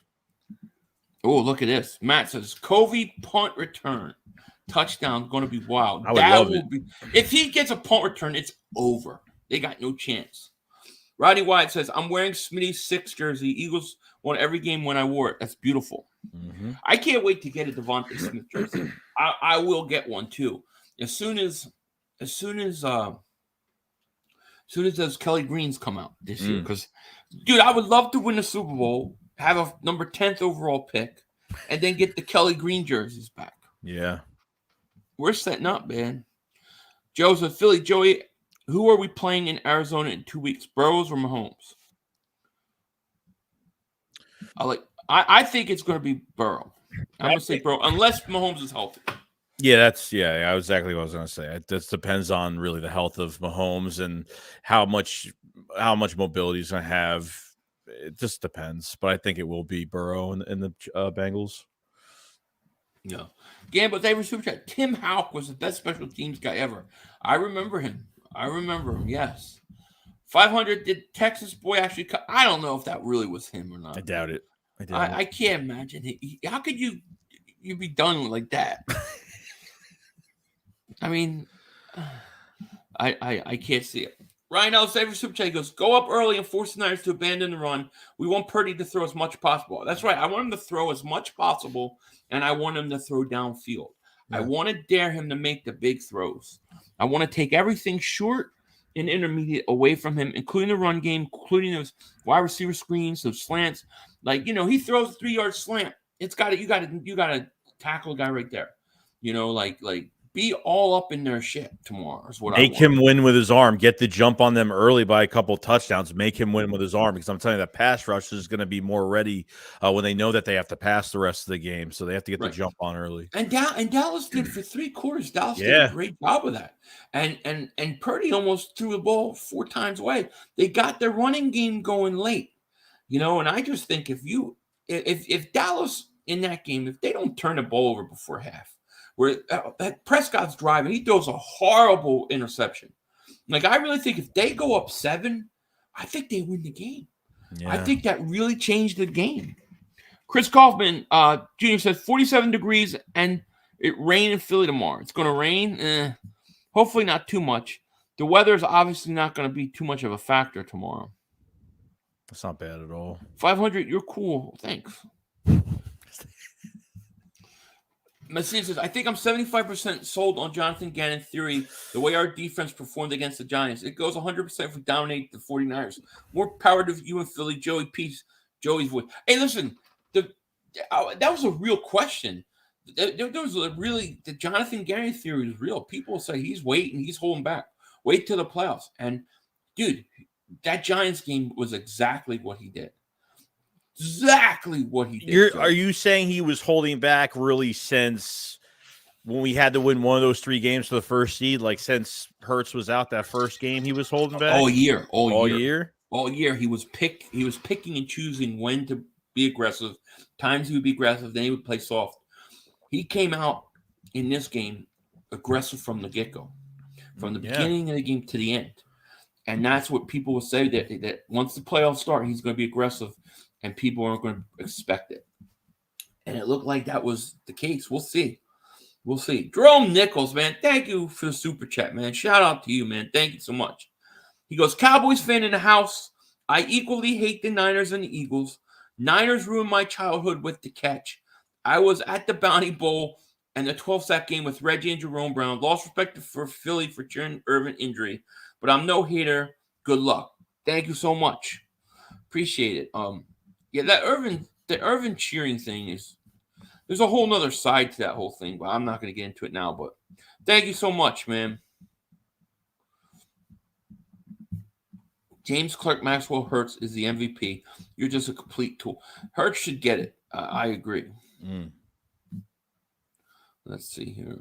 Oh, look at this. Matt says, Covey punt return. Touchdown going to be wild. I would love it. If he gets a punt return, it's over. They got no chance. Rodney Wyatt says, I'm wearing Smitty's 6 jersey. Eagles won every game when I wore it. That's beautiful. Mm-hmm. I can't wait to get a Devontae Smith jersey. I will get one too. As soon as those Kelly Greens come out this year. Because, dude, I would love to win the Super Bowl, have a number 10th overall pick, and then get the Kelly Green jerseys back. Yeah. We're setting up, man. Joseph, Philly, Joey, who are we playing in Arizona in 2 weeks? Burrows or Mahomes? I think it's going to be Burrow. I'm going to say Burrow, unless Mahomes is healthy. Yeah, that's exactly what I was going to say. It just depends on really the health of Mahomes and how much mobility he's going to have. It just depends, but I think it will be Burrow in the Bengals. Yeah. Gamble David Super Chat. Tim Houck was the best special teams guy ever. I remember him. Yes. 500. Did Texas boy actually cut? I don't know if that really was him or not. I doubt it. I can't imagine. How could you be done like that? I mean, I can't see it. Ryan Ellis, every Super Chat goes, go up early and force the Niners to abandon the run. We want Purdy to throw as much as possible. That's right. I want him to throw as much possible, and I want him to throw downfield. Yeah. I want to dare him to make the big throws. I want to take everything short and intermediate away from him, including the run game, including those wide receiver screens, those slants. Like, he throws a 3-yard slant. You got to tackle a guy right there. Like be all up in their shit tomorrow is what I want. Make him win with his arm. Get the jump on them early by a couple touchdowns. Make him win with his arm, because I'm telling you that pass rush is going to be more ready when they know that they have to pass the rest of the game. So they have to get the jump on early. And Dallas did for 3 quarters. Dallas did a great job of that. And Purdy almost threw the ball 4 times away. They got their running game going late. And I just think if Dallas in that game, if they don't turn the ball over before half, where Prescott's driving, he throws a horrible interception. Like, I really think if they go up 7, I think they win the game. Yeah. I think that really changed the game. Chris Kaufman Jr. says 47 degrees and it rain in Philly tomorrow. It's going to rain. Hopefully not too much. The weather is obviously not going to be too much of a factor tomorrow. That's not bad at all. 500, you're cool. Thanks. Messina says, I think I'm 75% sold on Jonathan Gannon theory. The way our defense performed against the Giants, it goes 100% if we dominate the 49ers. More power to you and Philly. Joey Peace, Joey's voice. Hey, listen, that was a real question. There was the Jonathan Gannon theory is real. People say he's waiting, he's holding back. Wait till the playoffs. And, dude, that Giants game was exactly what he did. Exactly what he did. Are you saying he was holding back really since when we had to win one of those 3 games for the first seed? Like, since Hurts was out that first game, he was holding back all year. All year. He was picking and choosing when to be aggressive. Times he would be aggressive, then he would play soft. He came out in this game aggressive from the get-go, from the beginning of the game to the end, and that's what people will say that once the playoffs start, he's going to be aggressive. And people aren't going to expect it. And it looked like that was the case. We'll see. Jerome Nichols, man, thank you for the super chat, man. Shout out to you, man. Thank you so much. He goes, Cowboys fan in the house. I equally hate the Niners and the Eagles. Niners ruined my childhood with the catch. I was at the Bounty Bowl and the 12-sack game with Reggie and Jerome Brown. Lost respect for Philly for cheering Irvin injury. But I'm no hater. Good luck. Thank you so much. Appreciate it. Yeah, the Irvin cheering thing there's a whole nother side to that whole thing, but I'm not going to get into it now. But thank you so much, man. James Clerk Maxwell Hurts is the MVP. You're just a complete tool. Hurts should get it. I agree. Let's see here.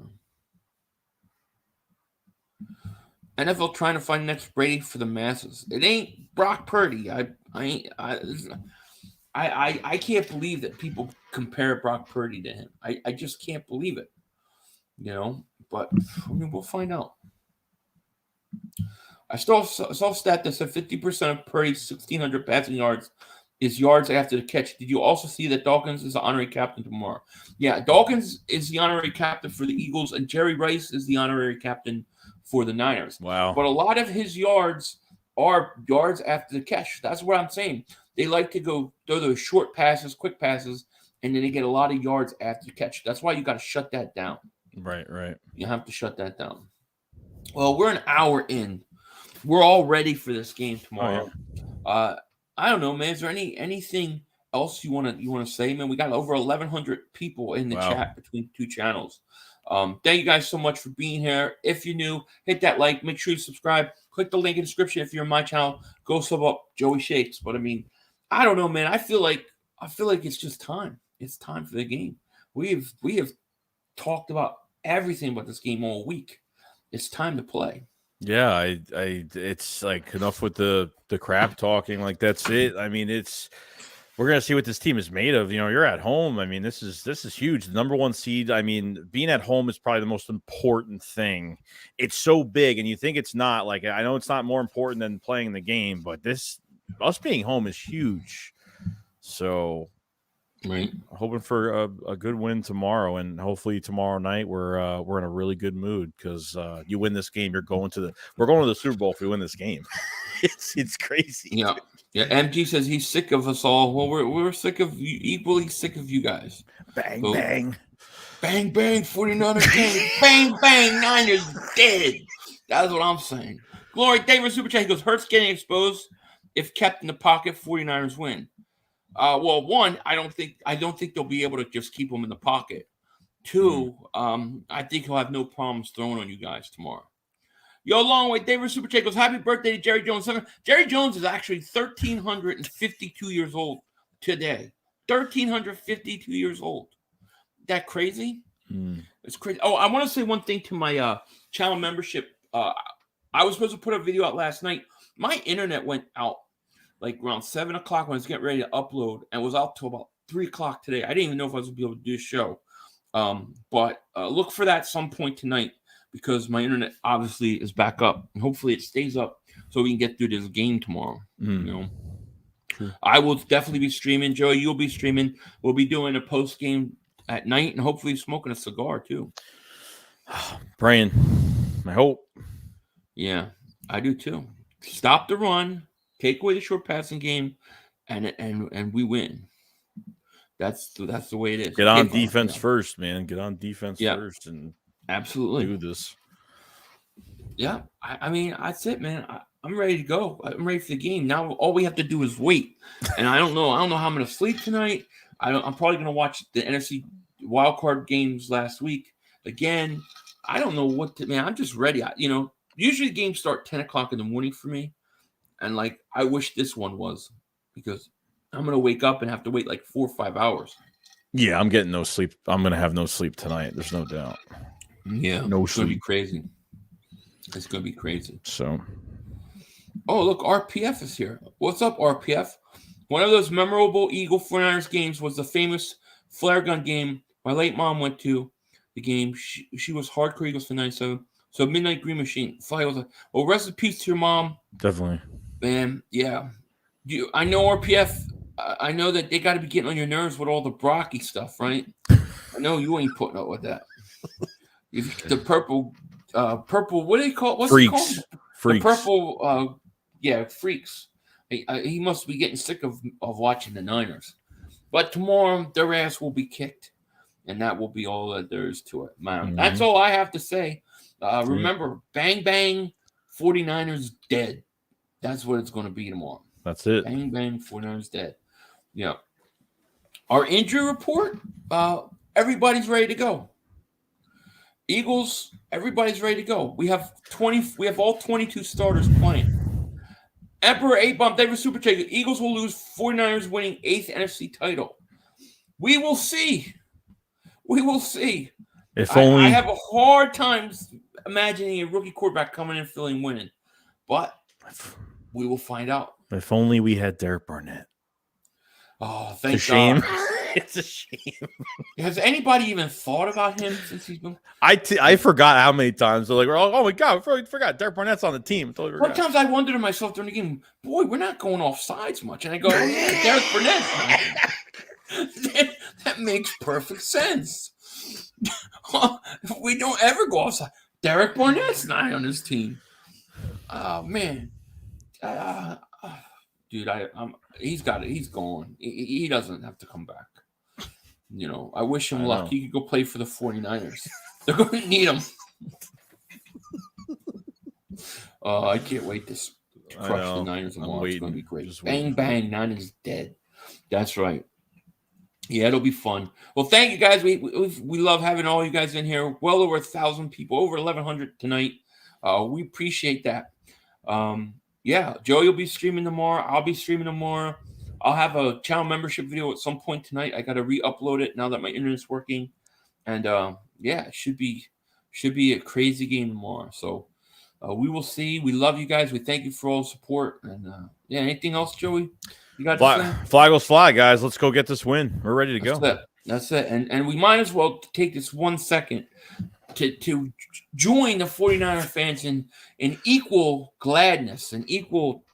NFL trying to find next Brady for the masses. It ain't Brock Purdy. I can't believe that people compare Brock Purdy to him. I just can't believe it. But I mean, we'll find out. I saw a stat that said 50% of Purdy's 1,600 passing yards is yards after the catch. Did you also see that Dawkins is the honorary captain tomorrow? Yeah, Dawkins is the honorary captain for the Eagles, and Jerry Rice is the honorary captain for the Niners. Wow. But a lot of his yards are yards after the catch. That's what I'm saying. They like to go throw those short passes, quick passes, and then they get a lot of yards after the catch. That's why you got to shut that down. Right. You have to shut that down. Well, we're an hour in. We're all ready for this game tomorrow. Oh, yeah. I don't know, man. Is there anything else you want to say, man? We got over 1,100 people in the chat between two channels. Thank you guys so much for being here. If you're new, hit that like. Make sure you subscribe. Click the link in the description. If you're on my channel, go sub up Joey Shakes. But I mean, I don't know, man. I feel like it's just time. It's time for the game. We have talked about everything about this game all week. It's time to play. Yeah, it's like enough with the crap talking. Like that's it. I mean, we're gonna see what this team is made of. You're at home. I mean, this is huge. The number 1 seed. I mean, being at home is probably the most important thing. It's so big, and you think it's not. Like I know it's not more important than playing the game, but us being home is huge. So, right, hoping for a good win tomorrow, and hopefully tomorrow night we're in a really good mood because you win this game, we're going to the Super Bowl if we win this game. It's crazy. Yeah. Yeah, MG says he's sick of us all. Well, we're sick of you, equally sick of you guys. Bang, bang. Bang, bang, 49ers game. Bang, bang, Niners dead. That's what I'm saying. Glory David Super Chat, he goes, Hurts getting exposed. If kept in the pocket, 49ers win. Well, one, I don't think they'll be able to just keep him in the pocket. Two, I think he'll have no problems throwing on you guys tomorrow. Yo, long way. David Super Chat goes, happy birthday to Jerry Jones. Jerry Jones is actually 1,352 years old today. 1,352 years old. That crazy? It's crazy. Oh, I want to say one thing to my channel membership. I was supposed to put a video out last night. My internet went out like around 7 o'clock when I was getting ready to upload, and was out till about 3 o'clock today. I didn't even know if I was going to be able to do a show. But look for that some point tonight, because my internet obviously is back up, and hopefully it stays up so we can get through this game tomorrow. I will definitely be streaming. Joey, you'll be streaming. We'll be doing a post game at night, and hopefully smoking a cigar too. Praying. I hope. Yeah, I do too. Stop the run, take away the short passing game, and we win. That's the way it is. Get on defense first, man. Get on defense first, and absolutely do this. Yeah, I mean, that's it, man. I'm ready to go. I'm ready for the game. Now all we have to do is wait. And I don't know how I'm going to sleep tonight. I'm probably going to watch the NFC wildcard games last week again. I don't know what to, man. I'm just ready. Usually games start 10 o'clock in the morning for me. And like, I wish this one was, because I'm going to wake up and have to wait like 4 or 5 hours. Yeah, I'm getting no sleep. I'm going to have no sleep tonight. There's no doubt. Yeah. No it's sleep. Going to be crazy. It's going to be crazy. So. Oh, look, RPF is here. What's up, RPF? One of those memorable Eagle 49ers games was the famous flare gun game my late mom went to. The game, she was hardcore Eagles for 97. So Midnight Green Machine. Fly was like, well, rest in peace to your mom. Definitely. Man, yeah. I know RPF. I know that they got to be getting on your nerves with all the Brocky stuff, right? I know you ain't putting up with that. The purple, what do they call it? What's Freaks. it called? Freaks. The purple, freaks. He must be getting sick of watching the Niners. But tomorrow, their ass will be kicked, and that will be all that there is to it. Man, Mm-hmm. That's all I have to say. Remember, bang, bang, 49ers dead. That's what it's going to be tomorrow. That's it. Bang, bang, 49ers dead. Yeah. Our injury report, everybody's ready to go. Eagles, everybody's ready to go. We have all 22 starters playing. Emperor 8 Bump, David Super Chat. Eagles will lose. 49ers winning 8th NFC title. We will see. We will see. If only I have a hard time imagining a rookie quarterback coming in, feeling winning, but we will find out. If only we had Derek Barnett. Oh, thank It's a shame. God. It's a shame. Has anybody even thought about him since he's been? I forgot how many times they're like, oh my God, we forgot Derek Barnett's on the team. Totally forgot. Sometimes I wonder to myself during the game, boy, we're not going off sides much, and I go, Derek Barnett. That makes perfect sense. We don't ever go offside. Derek Barnett's not on his team. Oh man, dude, he's got it. He's gone. He doesn't have to come back. You know, I wish him luck. He could go play for the 49ers. They're going to need him. I can't wait to crush the Niners tomorrow. It's going to be great. Bang, bang, Niners dead. That's right. Yeah, it'll be fun. Well, thank you guys. We love having all you guys in here. Well over 1,000 people, over 1,100 tonight. We appreciate that. Yeah, Joey will be streaming tomorrow. I'll be streaming tomorrow. I'll have a channel membership video at some point tonight. I got to re-upload it now that my internet's working. And yeah, it should be a crazy game tomorrow. So we will see. We love you guys. We thank you for all the support. And yeah, anything else, Joey? You got fly goes fly, guys. Let's go get this win. We're ready to go. That's it. And we might as well take this 1 second to join the 49er fans in equal gladness and equal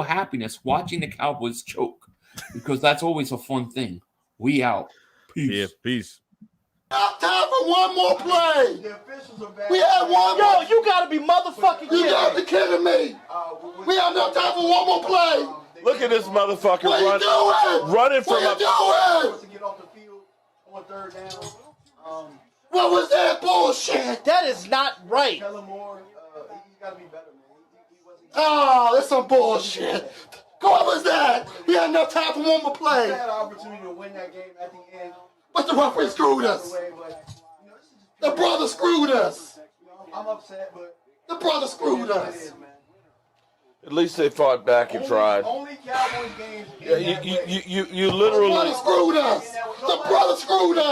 happiness watching the Cowboys choke, because that's always a fun thing. We out. Peace. Yeah, peace. Time for one more play. The officials are back. We had one. Yo, you gotta be motherfucking kidding me. You gotta be kidding me. We have no time for one more play. Look at this motherfucker running from a. To get off the field on 3rd down. What was that bullshit? That is not right. Tell him more. He's gotta be better, man. Oh, that's some bullshit. What was that? We had enough time for one more play. We had an opportunity to win that game at the end. But the referee screwed us. The brother screwed us. I'm upset, but the brother screwed us. At least they fought back and tried. Only Cowboys games. You literally. The brother screwed us. The brother screwed us.